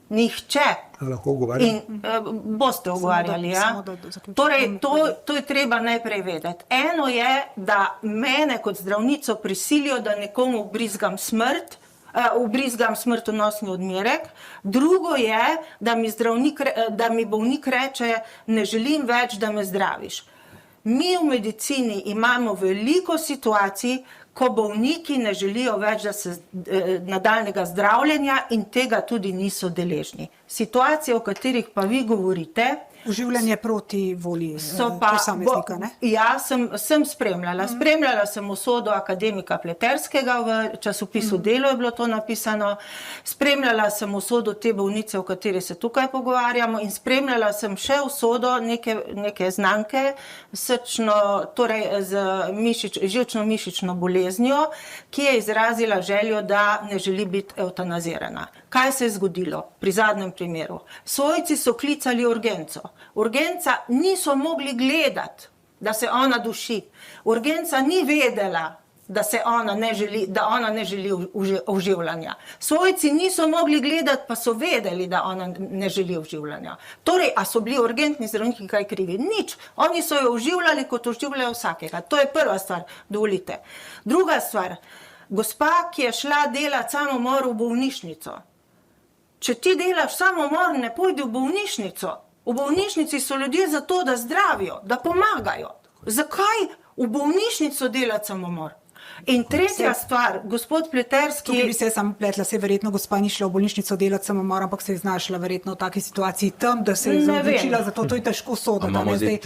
Nihče. Lahko ogovarjam? In boste ogovarjali, ja? Torej, to je treba najprej vedeti. Eno je, da mene kot zdravnico prisilijo, da nekomu ubrizgam smrtonosni odmerek. Drugo je, da mi bolnik reče, ne želim več, da me zdraviš. Mi v medicini imamo veliko situacij, ko bolniki ne želijo več nadaljnega zdravljenja in tega tudi niso deležni. Situacije, o katerih pa vi govorite, Oživljanje proti volji so pa, posameznika, ne? ja, sem spremljala. Spremljala sem usodo akademika Pleterskega, v časopisu Delo je bilo to napisano, spremljala sem usodo te bolnice, o kateri se tukaj pogovarjamo, in spremljala sem še usodo neke znanke torej z živčno-mišično boleznijo, ki je izrazila željo, da ne želi biti eutanazirana. Kaj se je zgodilo pri zadnjem primeru? Svojci so klicali urgenco. Urgenca niso mogli gledati, da se ona duši. Urgenca ni vedela, da ona ne želi oživljanja. Svojci niso mogli gledati, pa so vedeli, da ona ne želi oživljanja. Torej, a so bili urgentni zdravniki kaj krivi? Nič. Oni so jo oživljali, kot oživljajo vsakega. To je prva stvar, dovolite. Druga stvar, gospa, ki je šla delati samomor v bolnišnico. Če ti delaš samomor, ne pojdi v bolnišnico. V bolnišnici so ljudje zato, da zdravijo, da pomagajo. Zakaj v bolnišnico delati samomor? In tretja stvar, gospod Pleterski... Tukaj bi se samo pletla, se verjetno gospa ni šla v bolnišnico delati samomor, ampak se je znašla verjetno v taki situaciji tam, da se je odločila, zato to je težko soditi. Imamo zdaj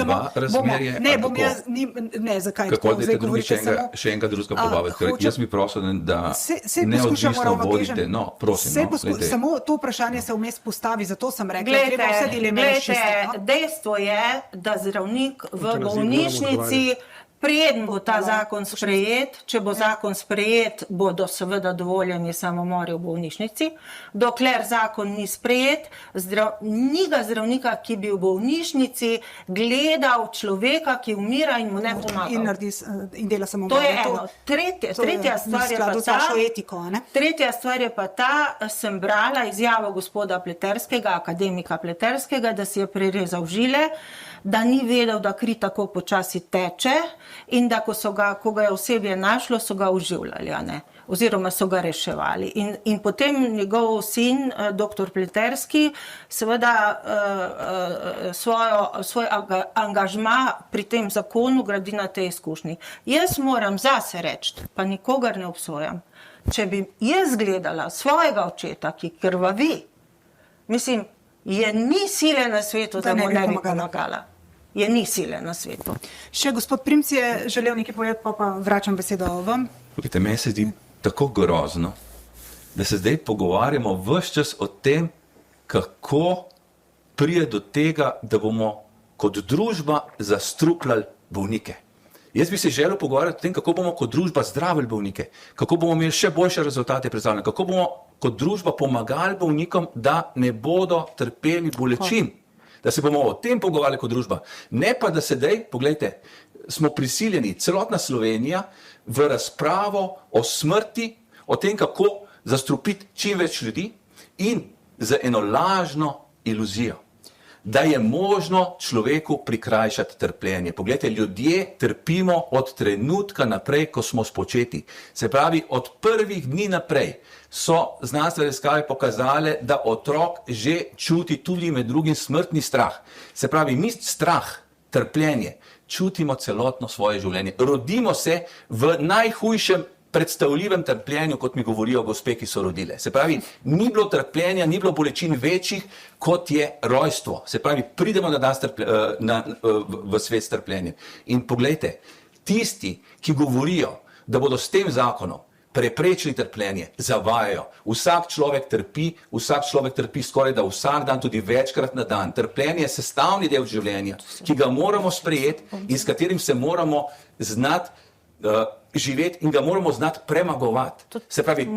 dva razmerje? Ne, zakaj? Kako dajte drugi še enega drugega pobaviti? Jaz bi prosil, da neodvisno vodite. No, prosim. Samo to vprašanje se vmes postavi, zato sem rekla, treba vse dileme rešiti. Dejstvo je, da zdravnik v bolnišnici, preden bo ta zakon sprejet, če bo zakon sprejet, bodo seveda dovoljeni samomori v bolnišnici. Dokler zakon ni sprejet, ni ga zdravnika, ki bi v bolnišnici gledal človeka, ki umira in mu ne pomagal. In dela samomor. To je eno. Tretja stvar je pa ta, sem brala izjavo gospoda Pleterskega, akademika Pleterskega, da si je prerezal žile, da ni vedel, da kri tako počasi teče in da ko ga je osebje našlo, so ga oživljali, oziroma so ga reševali. In potem njegov sin, dr. Pleterski, seveda svoj angažma pri tem zakonu gradi na tej izkušnji. Jaz moram zase reči, pa nikogar ne obsojam, če bi jaz gledala svojega očeta, ki krvavi, mislim, je ni sile na svetu, da mu ne bi pomagala. Je ni sile na svetu. Še gospod Primc je želel nekaj povedati, pa vračam besedo vam. Meni se zdi tako grozno, da se zdaj pogovarjamo ves čas o tem, kako pride do tega, da bomo kot družba zastrupljali bolnike. Jaz bi se želel pogovarjati o tem, kako bomo kot družba zdravili bolnike, kako bomo imeli še boljše rezultate predstavljene, kako bomo kot družba pomagali bolnikom, da ne bodo trpeli bolečin. Da se bomo o tem pogovarjali kot družba. Ne pa, da sedaj, poglejte, smo prisiljeni, celotna Slovenija, v razpravo o smrti, o tem, kako zastrupiti čim več ljudi in za eno lažno iluzijo, da je možno človeku prikrajšati trpljenje. Poglejte, ljudje trpimo od trenutka naprej, ko smo spočeti. Se pravi, od prvih dni naprej so znanstvene raziskave pokazale, da otrok že čuti tudi med drugim smrtni strah. Se pravi, mi strah, trpljenje, čutimo celotno svoje življenje. Rodimo se v najhujšem predstavljivem trpljenju, kot mi govorijo gospe, ki so rodile. Se pravi, ni bilo trpljenja, ni bilo bolečin večjih, kot je rojstvo. Se pravi, pridemo v svet s trpljenjem. In poglejte, tisti, ki govorijo, da bodo s tem zakonom preprečili trpljenje, zavajajo. Vsak človek trpi skoraj da vsak dan, tudi večkrat na dan. Trpljenje je sestavni del življenja, ki ga moramo sprejeti in s katerim se moramo znati živeti in ga moramo znati premagovati. Se pravi,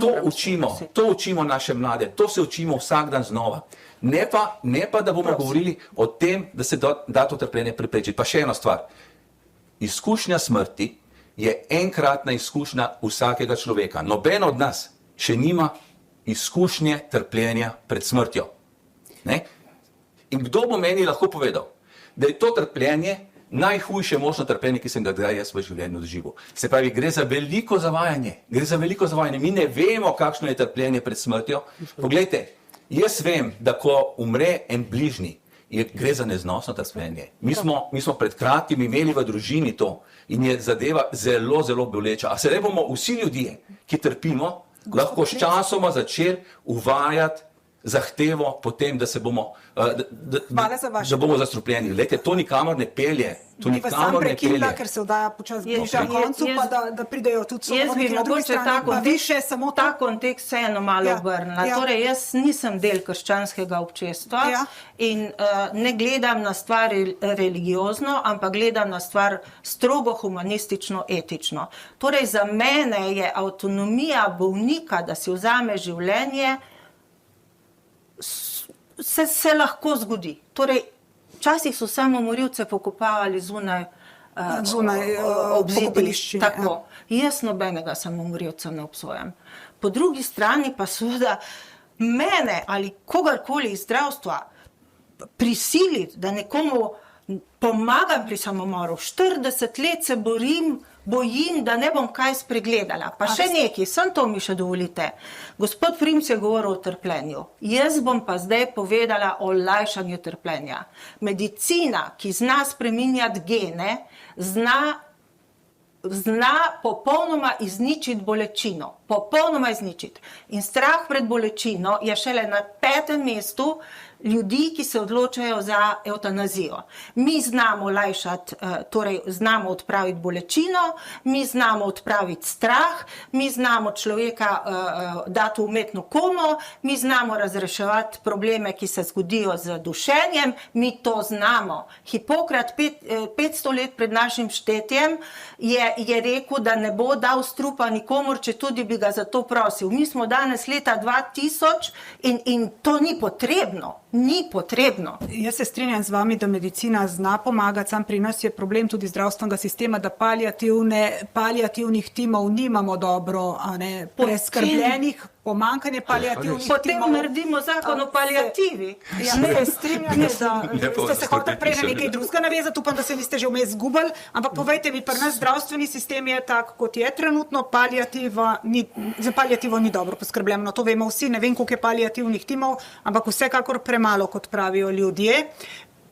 to učimo naše mlade, to se učimo vsak dan znova. Ne pa, da bomo govorili o tem, da se da to trpljenje preprečiti. Pa še ena stvar. Izkušnja smrti je enkratna izkušnja vsakega človeka. Noben od nas še nima izkušnje trpljenja pred smrtjo. Ne? In kdo bo meni lahko povedal, da je to trpljenje najhujše možno trpljenje, ki sem ga kdaj jaz v življenju doživel. Se pravi, gre za veliko zavajanje. Mi ne vemo, kakšno je trpljenje pred smrtjo. Poglejte, jaz vem, da ko umre en bližnji, gre za neznosno trpljenje. Mi smo pred kratkim imeli v družini to in je zadeva zelo, zelo boleča. A sedaj bomo vsi ljudje, ki trpimo, lahko s časoma začeli uvajati zahtevo potem, da se bomo, da bomo zastrupljeni. Glejte, to nikamor ne pelje. To Bi vas sam nikamor ne prekinila, pelje. ker se vdaja počasi bliža koncu, pa da pridejo tudi Jaz bi sogovorniki na drugi mogoče strani, pa vi še samo ta kontekst vseeno malo Ja, obrnila. ja. Torej, jaz nisem del krščanskega občestva Ja. in ne gledam na stvar religiozno, ampak gledam na stvar strogo humanistično, etično. Torej, za mene je avtonomija bolnika, da si vzame življenje, se lahko zgodi. Torej, včasih so samomorilce pokopavali zunaj pokopališči, Tako. Jaz nobenega samomorilca ne obsojam. Po drugi strani pa seveda mene ali kogarkoli iz zdravstva prisiliti, da nekomu pomagam pri samomoru. 40 let se bojim, da ne bom kaj spregledala. Pa še nekaj, sem to mi še dovolite. Gospod Primc je govoril o trpljenju. Jaz bom pa zdaj povedala o lajšanju trpljenja. Medicina, ki zna spreminjati gene, zna popolnoma izničiti bolečino. Popolnoma izničiti. In strah pred bolečino je šele na 5. mestu ljudi, ki se odločajo za evtanazijo. Mi znamo lajšati, torej znamo odpraviti bolečino, mi znamo odpraviti strah, mi znamo človeka dati v umetno komo, mi znamo razreševati probleme, ki se zgodijo z dušenjem, mi to znamo. Hipokrat 500 let pred našim štetjem je rekel, da ne bo dal strupa nikomur, če tudi bi ga za to prosil. Mi smo danes leta 2000 in to ni potrebno. Ni potrebno. Jaz se strinjam z vami, da medicina zna pomagati, sam pri nas je problem tudi zdravstvenega sistema, da paliativnih timov nimamo dobro, preskrbljenih, pomanjkanje paliativnih timov. Potem naredimo zakon o paliativi. Ne, strinjam, da ste se hoteli prej na nekaj drugega navezati, upam, da se niste že vmes zgubili, ampak povejte mi, pri nas zdravstveni sistem je tak, kot je trenutno, za paliativo ni dobro poskrbljeno, to vemo vsi, ne vem, koliko je paliativnih timov, ampak vsekakor premalo, kot pravijo ljudje.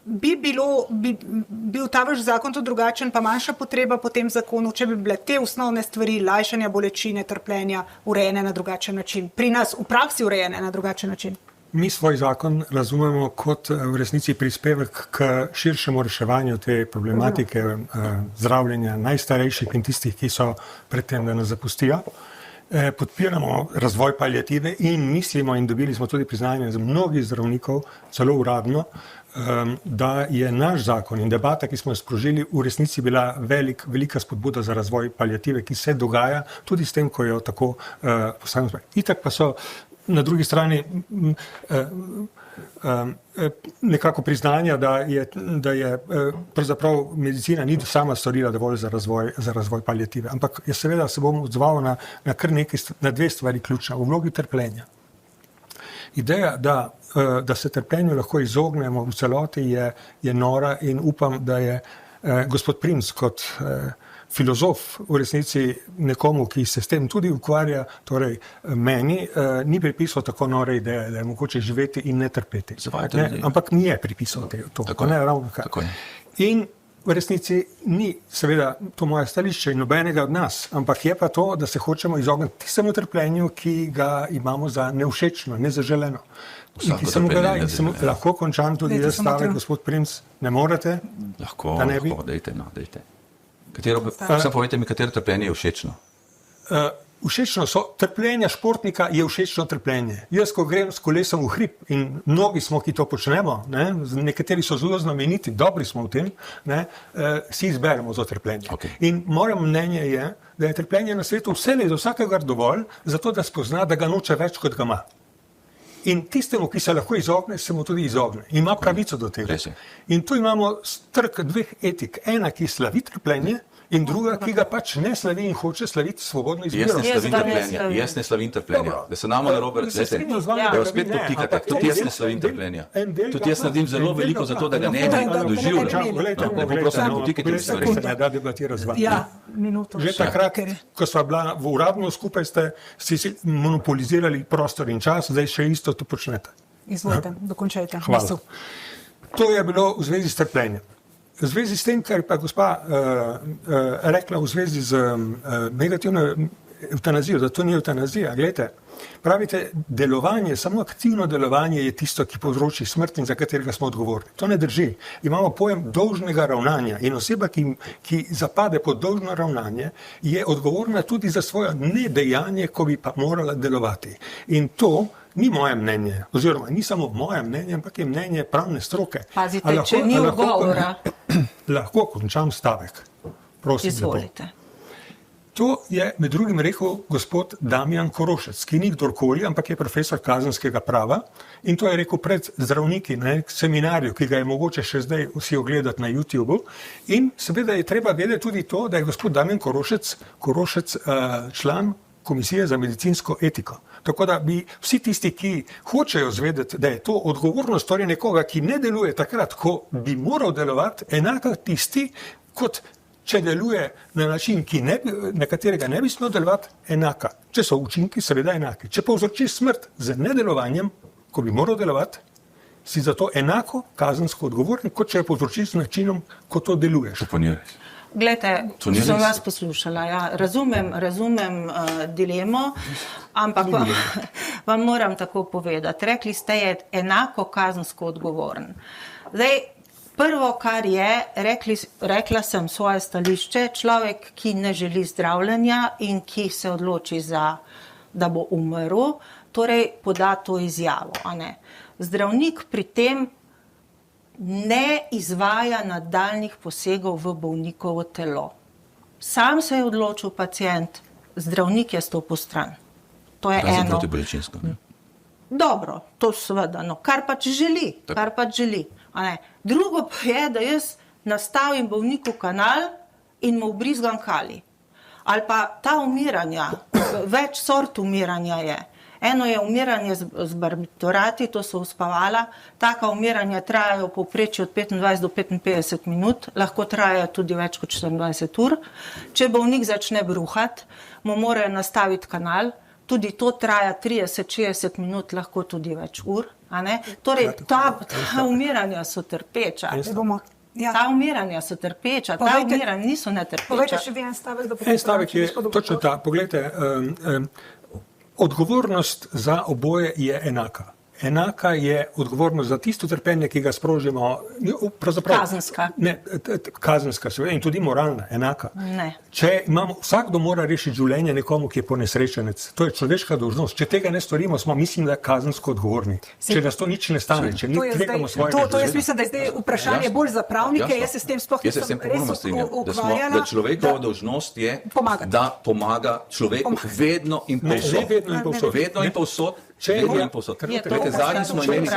Bi bil ta vaš zakon tudi drugačen, pa manjša potreba po tem zakonu, če bi bile te osnovne stvari, lajšanja bolečine, trpljenja, urejene na drugačen način, pri nas v praksi urejene na drugačen način? Mi svoj zakon razumemo kot v resnici prispevek k širšemu reševanju te problematike zdravljenja najstarejših in tistih, ki so pred tem, da nas zapustijo. Podpiramo razvoj paliative in mislimo, in dobili smo tudi priznanje z mnogih zdravnikov, celo uradno, da je naš zakon in debata, ki smo jo sprožili, v resnici bila velika spodbuda za razvoj paliative, ki se dogaja tudi s tem, ko jo tako postavimo. Itak pa so na drugi strani nekako priznanja, da je pravzaprav medicina ni sama storila dovolj za razvoj paliative. Ampak jaz seveda se bom odzval na kar nekaj, na dve stvari ključna. V vlogi trpljenja. Ideja, da se trpljenju lahko izognemo v celoti, je nora in upam, da je gospod Primc kot filozof v resnici nekomu, ki se s tem tudi ukvarja, torej meni, ni pripisal tako nore ideje, da je mogoče živeti in ne trpeti. Ampak mi je pripisal to. In v resnici ni seveda to moje stališče in nobenega od nas, ampak je pa to, da se hočemo izogniti tistemu trpljenju, ki ga imamo za nevšečno, nezaželeno. In ki se mu ga da, in se mu lahko končam tudi jaz stavek, gospod Primc, ne morete? Lahko, dejte. Samo povejte mi, katero trpljenje je všečno? Všečno so, trpljenja športnika je všečno trpljenje. Jaz, ko grem s kolesom v hrib in mnogi smo, ki to počnemo, nekateri so zelo znameniti, dobri smo v tem, si izberemo za trpljenje. Okay. In moje mnenje je, da je trpljenje na svetu vselej za vsakega dovolj, zato da spozna, da ga noče več, kot ga ima. In tistemu, ki se lahko izogne, se mu tudi izogne. Ima pravico do tega. In tu imamo trk dveh etik. Ena, ki slavi trpljenje, in druga, ki ga pač ne slavi in hoče slaviti svobodno izbiro. Jaz ne slavim trpljenja. Da se nama narobe razumete, da jo spet podtikate. Tudi jaz ne slavim trpljenja. Tudi jaz naredim zelo veliko za to, da ga ne bi doživljal. Prosim, ne podtikajte mi stvari. Ne da debatirati z vami. Ja, minuto. Že takrat, ko sva bila v uradno skupaj, ste si monopolizirali prostor in čas, zdaj še isto to počnete. Izvolite, dokončajte. Hvala. To je bilo v zvezi s trpljenjem. V zvezi s tem, kar je pa gospa rekla v zvezi z negativno evtanazijo, da to ni evtanazija. Glejte, pravite, delovanje, samo aktivno delovanje je tisto, ki povzroči smrt in za katerega smo odgovorni. To ne drži. Imamo pojem dolžnega ravnanja in oseba, ki zapade pod dolžno ravnanje, je odgovorna tudi za svoje nedejanje, ko bi pa morala delovati. In to ni moje mnenje, oziroma ni samo moje mnenje, ampak je mnenje pravne stroke. Pazite, če ni odgovora. Lahko končam stavek. Prosim, izvolite. lepo. To je med drugim rekel gospod Damjan Korošec, ki ni kdorkoli, ampak je profesor kazenskega prava, in to je rekel pred zdravniki na seminarju, ki ga je mogoče še zdaj vsi ogledati na YouTubeu. In seveda je treba vedeti tudi to, da je gospod Damjan Korošec član Komisije za medicinsko etiko. Tako da bi vsi tisti, ki hočejo zvedeti, da je to odgovornost torej nekoga, ki ne deluje takrat, ko bi moral delovati, enako tisti, kot če deluje na način, na katerega ne bi smel delovati, enaka. Če so učinki seveda enaki. Če povzroči smrt z nedelovanjem, ko bi moral delovati, si za to enako kazensko odgovoren, kot če je povzroči z načinom, ko to deluješ. Glejte, sem vas poslušala, ja, razumem dilemo, ampak vam moram tako povedati. Rekli ste, je enako kazensko odgovoren. Zdaj, prvo, kar je, rekla sem svoje stališče, človek, ki ne želi zdravljenja in ki se odloči da bo umrl, torej poda to izjavo. A ne? Zdravnik pri tem ne izvaja nadaljnjih posegov v bolnikovo telo. Sam se je odločil pacient, zdravnik je stopil stran. To je eno. Protibolečinsko. Dobro, to seveda, no, kar pač želi. A ne. Drugo pa je, da jaz nastavim bolniku kanal in mu vbrizgam kali. Ali pa ta umiranja, več sort umiranja je. Eno je umiranje z barbiturati, to so uspavala. Taka umiranja trajajo v povprečju od 25 do 55 minut, lahko trajajo tudi več kot 24 ur. Če bolnik začne bruhati, mu morajo nastaviti kanal, tudi to traja 30-60 minut, lahko tudi več ur. A ne? Torej, ta umiranja so trpeča. Ta umiranja so trpeča, ta umiranja niso netrpeča. Povejte še vi en stavek, da En stavek je točno ta. Poglejte, odgovornost za oboje je enaka. Enaka je odgovornost za tisto trpljenje, ki ga sprožimo. Kazenska. Ne, kazenska in tudi moralna, enaka. Ne. Vsakdo mora rešiti življenje nekomu, ki je ponesrečenec. To je človeška dolžnost. Če tega ne storimo, smo, mislim, da kazensko odgovorni. Če nas to nič ne stane, če ni tvegamo svojega. To jaz mislim, da je zdaj vprašanje bolj za pravnike. Jaz se s tem sploh nisem res ukvarjala. Da človekova dolžnost je, da pomaga človeku vedno in povsod. Vedno in povsod. Zadnji smo imeli,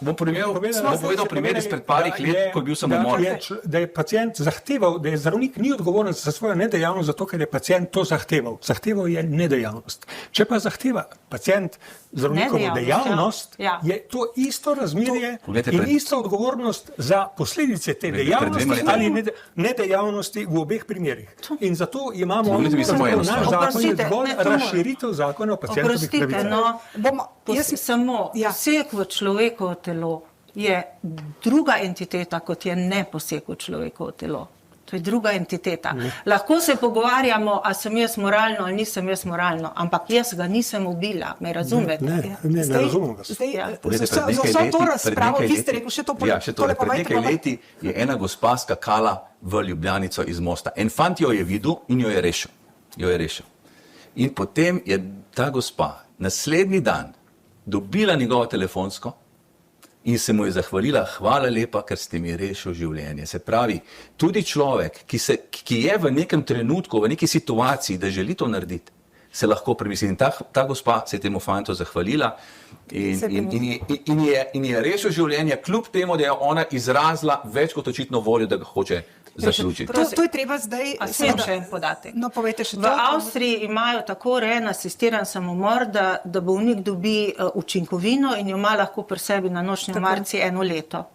bom povedal primer izpred parih let, ko je bil samomor. Da je pacient zahteval, da je zdravnik ni odgovoren za svojo nedejavnost, zato ker je pacient to zahteval. Zahteval je nedejavnost. Če pa zahteva pacient zdravnikovo dejavnost, je to isto razmerje in ista odgovornost za posledice te dejavnosti ali nedejavnosti v obeh primerih. In zato imamo naš zakon je zgolj razširitev zakona o pacientovih pravicah. Poseg v človekovo telo je druga entiteta, kot je ne poseg v človekovo telo. To je druga entiteta. Lahko se pogovarjamo, a sem jaz moralno ali nisem jaz moralno, ampak jaz ga nisem ubila, me razumete? Ne razumem vas. Za to razpravo, vi ste rekel še to povejte. Pred nekaj leti je ena gospa skakala v Ljubljanico iz mosta. En fant jo je videl in jo je rešil. In potem je ta gospa naslednji dan dobila njegovo telefonsko in se mu je zahvalila, hvala lepa, ker ste mi rešil življenje. Se pravi, tudi človek, ki je v nekem trenutku, v neki situaciji, da želi to narediti, se lahko premisli. In ta gospa se je temu fantu zahvalila in je rešil življenje, kljub temu, da je ona izrazila več kot očitno voljo, da ga hoče zaključiti. To je treba zdaj... Sem še en podatek. No, povejte še to. V Avstriji imajo tako urejen asistiran samomor, da bolnik dobi učinkovino in jo ima lahko pri sebi na nočni omarici 1 leto.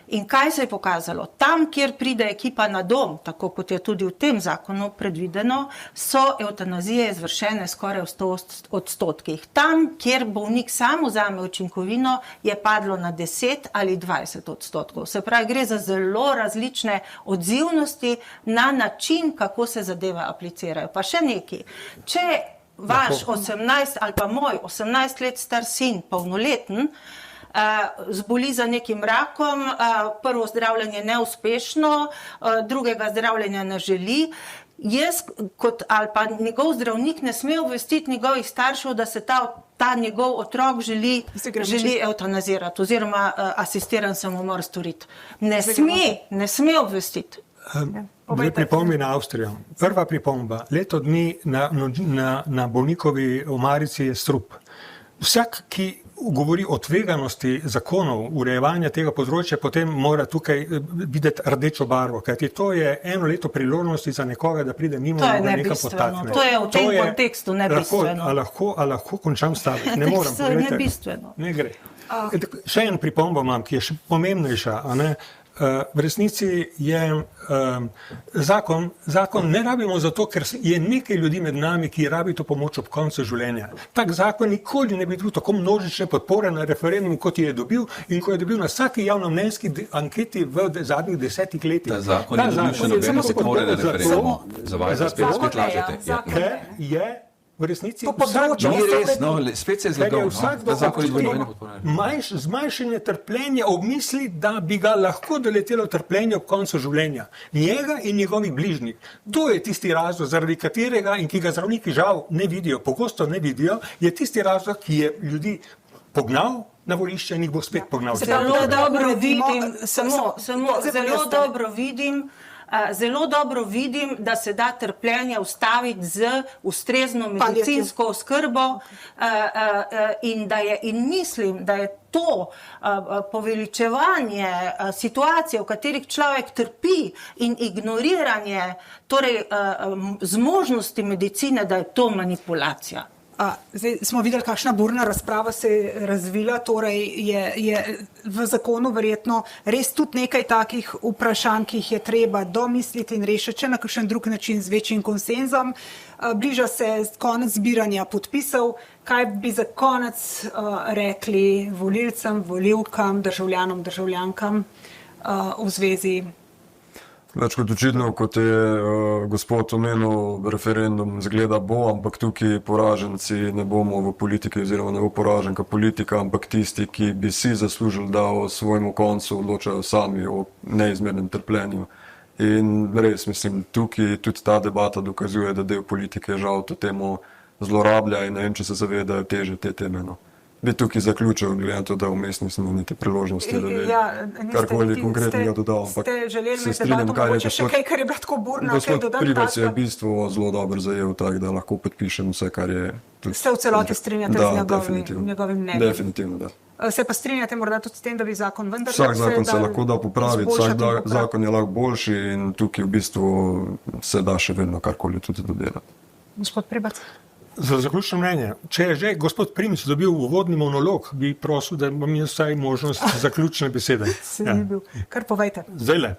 In kaj se je pokazalo? Tam, kjer pride ekipa na dom, tako kot je tudi v tem zakonu predvideno, so evtanazije izvršene skoraj v 100%. Tam, kjer bolnik sam vzame učinkovino, je padlo na 10 ali 20%. Se pravi, gre za zelo različne odzivnosti na način, kako se zadeve aplicirajo. Pa še nekaj. Če vaš 18 ali pa moj 18 let star sin, polnoleten, zboli za nekim rakom, prvo zdravljenje neuspešno, drugega zdravljenja ne želi, jaz kot ali pa njegov zdravnik ne sme obvestiti njegovih staršev, da se ta njegov otrok želi evtanazirati oziroma asistiran samomor storiti. Ne sme obvestiti. Dve pripombi na Avstrijo. Prva pripomba, leto dni na bolnikovi omarici je strup. Vsak, ki govori o tveganosti zakonov, urejevanja tega področja, potem mora tukaj videti rdečo barvo, kajti to je eno leto priložnosti za nekoga, da pride mimo in ga nekam potakne. To je v tem kontekstu nebistveno. A lahko končam stavek? Ne morem. To je nebistveno. Ne gre. Še en pripombo imam, ki je še pomembnejša, a ne? V resnici je zakon ne rabimo zato, ker je nekaj ljudi med nami, ki rabi to pomoč ob koncu življenja. Tak zakon nikoli ne bi bil tako množične podpore na referendum, kot je dobil in ko je dobil na vsaki javnomnenjski anketi v zadnjih 10 letih. Ta zakon je dobil še nobene podpore na referendumu. Zavajate, spet lažete. Ker je v resnici ni res, no, spet se je zlagal. Zmanjšanje trpljenja obmisli, da bi ga lahko doletelo trpljenje ob koncu življenja. Njega in njegovih bližnjih. To je tisti razlog, zaradi katerega in ki ga zdravniki žal ne vidijo, pogosto ne vidijo, je tisti razlog, ki je ljudi pognal na volišče in jih bo spet pognal. Zelo dobro vidim, da se da trpljenje ustaviti z ustrezno medicinsko oskrbo in mislim, da je to poveličevanje situacije, v katerih človek trpi in ignoriranje torej zmožnosti medicine, da je to manipulacija. Zdaj smo videli, kakšna burna razprava se je razvila, torej je v zakonu verjetno res tudi nekaj takih vprašanj, ki jih je treba domisliti in rešiti še na kakšen drug način z večjim konsenzom. Bliža se konec zbiranja podpisov. Kaj bi za konec rekli volilcem, volivkam, državljanom, državljankam v zvezi? Več kot očitno, kot je gospod omenil, referendum zgleda bo, ampak tukaj poraženci ne bomo v politiki oziroma ne bo poraženka politika, ampak tisti, ki bi si zaslužili, da o svojemu koncu odločajo sami o neizmernem trpljenju. In res, mislim, tukaj tudi ta debata dokazuje, da del politike žal to temo zlorablja in ne vem, če se zavedajo teže te teme. No. Bi tukaj zaključil, glede to, da vmes nismo niti priložnosti, da bi karkoli konkretnega dodal. Ste želeli med debatom mogoče še kaj, kar je bilo tako burno, kaj dodati? Gospod Pribec je v bistvu zelo dobro zajel, tako da lahko podpišem vse, kar je... Se v celoti strinjate z njegovim mnenjem? Definitivno, da. Se pa strinjate morda tudi s tem, da bi zakon vendar... Vsak zakon se lahko da popraviti, vsak zakon je lahko boljši in tukaj v bistvu se da še vedno karkoli tudi dodelati. Gospod Pribec? Za zaključno mnenje. Če je že gospod Primc dobil uvodni monolog, bi prosil, da imam jaz vsaj možnost zaključne besede. Se ni bil. Kar povejte. Zdajle.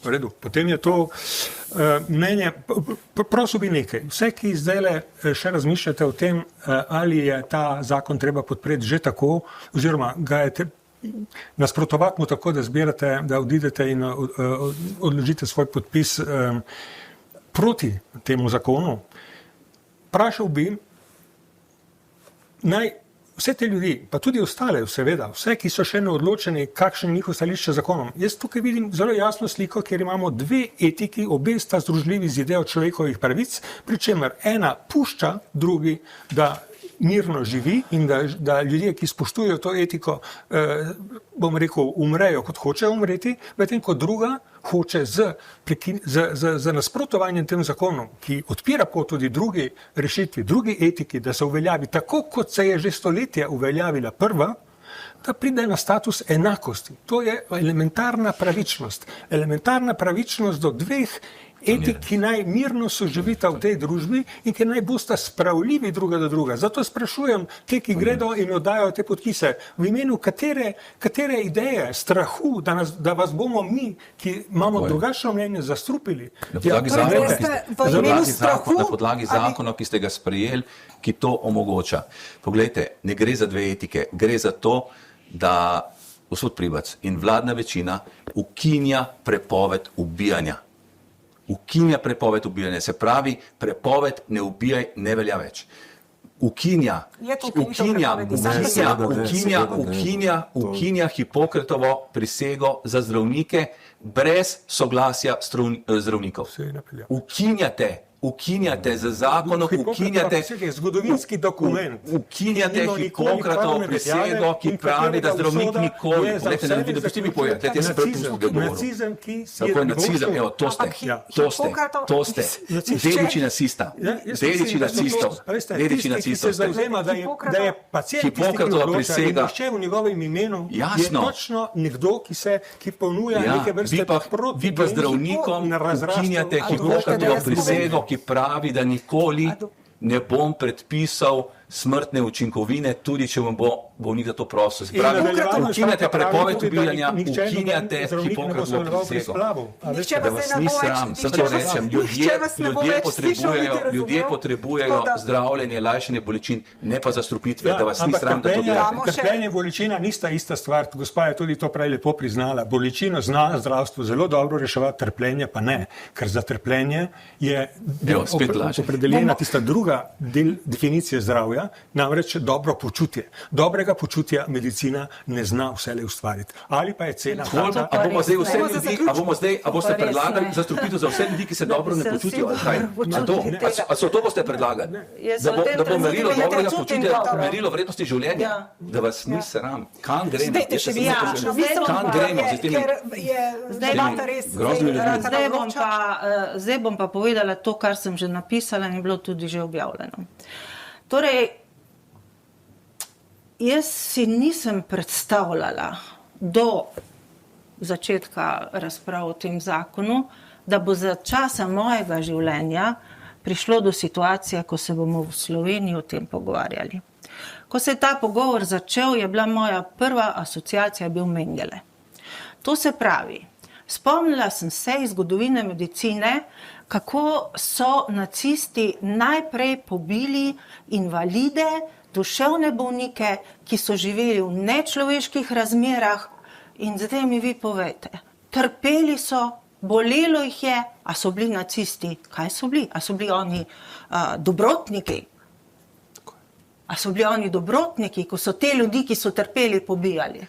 V redu. Potem je to mnenje. Prosil bi nekaj. Vse, ki zdajle še razmišljate o tem, ali je ta zakon treba podpreti že tako, oziroma ga je nasprotovati mu tako, da zbirate, da odidete in odložite svoj podpis proti temu zakonu. Vprašal bi, naj vse te ljudi, pa tudi ostale, seveda, vse, ki so še neodločeni, kakšen njihov stališče zakonom. Jaz tukaj vidim zelo jasno sliko, kjer imamo dve etiki, obe sta združljivi z idejo človekovih pravic, pri čemer ena pušča drugi, da mirno živi in da ljudje, ki spoštujejo to etiko, bom rekel, umrejo, kot hočejo umreti, medtem ko druga hoče z nasprotovanjem tem zakonom, ki odpira pot tudi drugi rešitvi, drugi etiki, da se uveljavi tako, kot se je že stoletja uveljavila prva, da pride na status enakosti. To je elementarna pravičnost. Elementarna pravičnost do dveh Etik, ki naj mirno soživita v tej družbi in ki naj bosta spravljivi druga do druga. Zato sprašujem te, ki gredo in oddajo te podpise, v imenu katere ideje, strahu, da vas bomo mi, ki imamo drugačno mnenje, zastrupili. Na podlagi zakona, ki ste ga sprejeli, ki to omogoča. Poglejte, ne gre za dve etike, gre za to, da gospod Pribac in vladna večina ukinja prepoved ubijanja. Ukinja prepoved ubijanja, se pravi, prepoved ne ubijaj ne velja več. Ukinja Hipokratovo prisego za zdravnike brez soglasja zdravnikov. Ukinjate z zakonom, zgodovinski dokument. Ukinjate Hipokratovo prisego, ki pravi, da zdravnik nikoli. Nacizem, ki si je nacizem, evo, to ste. Dediči nacista. Dediči nacistov. Da je pacient tisti, ki odloča in nihče v njegovem imenu je točno nekdo, ki ponuja neke vrste proti. Vi pa zdravnikom ukinjate Hipokratovo prisego, ki pravi, da nikoli ne bom predpisal smrtne učinkovine, tudi če vam bo bolnik za to prosil. Ukinjate prepoved ubijanja, ukinjate Hipokratovo prisego. Da vas ni sram, zato rečem, ljudje potrebujejo zdravljenje, lajšanje bolečin, ne pa zastrupitve, da vas ni sram, da to delate. Trpljenje in bolečina nista ista stvar, gospa je tudi to prej lepo priznala. Bolečino zna zdravstvo zelo dobro reševati, trpljenje pa ne, ker za trpljenje je opredeljena tista druga definicija zdravja, namreč dobro počutje. Dobrega počutja medicina ne zna vselej ustvariti. Ali pa je cena taka. A boste predlagali zastrupitev za vse ljudi, ki se dobro ne počutijo? A so to boste predlagali? Da bo merilo dobrega počutja, merilo vrednosti življenja? Da vas ni sram. Kam gremo? Zdaj bom pa povedala to, kar sem že napisala in je bilo tudi že objavljeno. Torej, jaz si nisem predstavljala do začetka razprav o tem zakonu, da bo za časa mojega življenja prišlo do situacije, ko se bomo v Sloveniji o tem pogovarjali. Ko se je ta pogovor začel, je bila moja prva asociacija bil Mengele. To se pravi, spomnila sem se iz zgodovine medicine, kako so nacisti najprej pobili invalide, duševne bolnike, ki so živeli v nečloveških razmerah, in zdaj mi vi povejte, trpeli so, bolelo jih je, a so bili nacisti? Kaj so bili? A so bili oni dobrotniki? A so bili oni dobrotniki, ko so te ljudi, ki so trpeli, pobijali?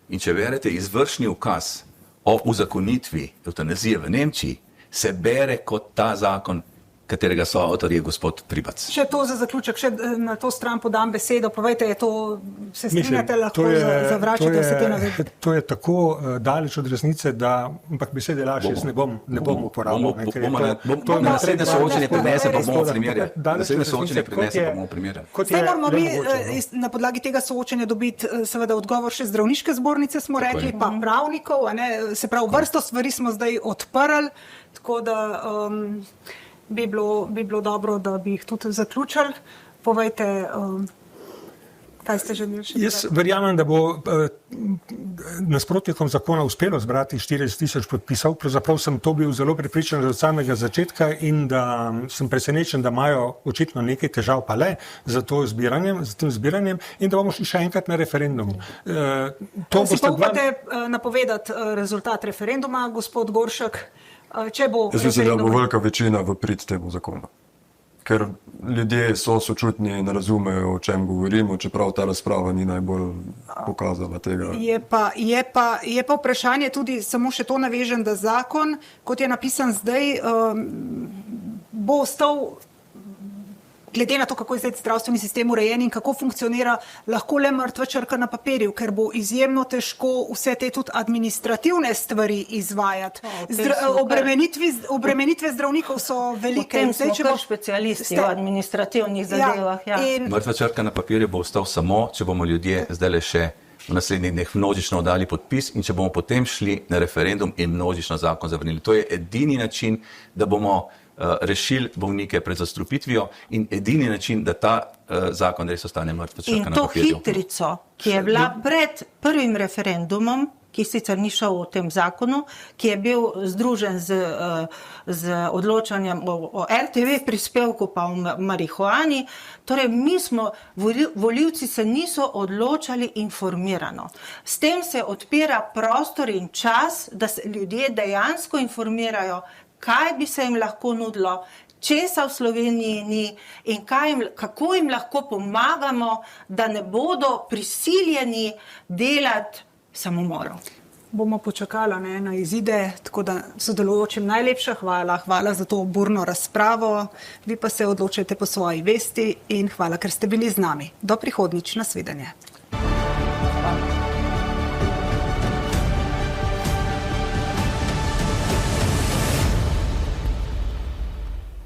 In če verjete, izvršni ukaz o uzakonitvi evtanazije v Nemčiji se bere kot ta zakon, katerega so avtor je gospod Pribac. Še to za zaključek, še na to stran podam besedo. Povejte, je to, se strinjate, lahko zavračate vse te navedbe? To je tako daleč od resnice, da, ampak besede lažje jaz ne bom uporabil. Naslednje soočenje prinese, pa bomo primerjali. Naslednje soočenje prinese, pa bomo primerjali. Zdaj moramo mi na podlagi tega soočenja dobiti seveda odgovor še zdravniške zbornice, smo rekli, pa pravnikov, se pravi, vrsto stvari smo zdaj odprli, tako da bi bilo dobro, da bi jih tudi zaključili. Povejte, kaj ste želeli še? Jaz verjamem, da bo nasprotnikom zakona uspelo zbrati 40,000 podpisov. Pravzaprav sem to bil zelo prepričan že od samega začetka in da sem presenečen, da imajo očitno nekaj težav pa le za tem zbiranjem in da bomo šli še enkrat na referendum. Si pa upate napovedati rezultat referenduma, gospod Goršek? Jaz mislim, da bo velika večina v prid temu zakonu. Ker ljudje so sočutni in razumejo, o čem govorimo, čeprav ta razprava ni najbolj pokazala tega. Je pa vprašanje tudi, samo še to navežem, da zakon, kot je napisan zdaj, bo ostal, glede na to, kako je zdaj zdravstveni sistem urejen in kako funkcionira, lahko le mrtva črka na papirju, ker bo izjemno težko vse te tudi administrativne stvari izvajati. Obremenitve zdravnikov so velike. Potem smo kar specialisti v administrativnih zadevah. Mrtva črka na papirju bo ostal samo, če bomo ljudje zdaj le še v naslednjih dneh množično oddali podpis in če bomo potem šli na referendum in množično zakon zavrnili. To je edini način, da bomo rešili bolnike pred zastrupitvijo in edini način, da ta zakon res ostane mrtva črka na papirju. In to hitrico, ki je bila pred prvim referendumom, ki sicer ni šel v tem zakonu, ki je bil združen z odločanjem o RTV prispevku pa o marihuani. Torej, volivci se niso odločali informirano. S tem se odpira prostor in čas, da se ljudje dejansko informirajo, kaj bi se jim lahko nudilo, česa v Sloveniji ni in kako jim lahko pomagamo, da ne bodo prisiljeni delati samomorov. Bomo počakali na izide, tako da sodelujočim najlepša hvala. Hvala za to burno razpravo. Vi pa se odločite po svoji vesti in hvala, ker ste bili z nami. Do prihodnjič, nasvidenje.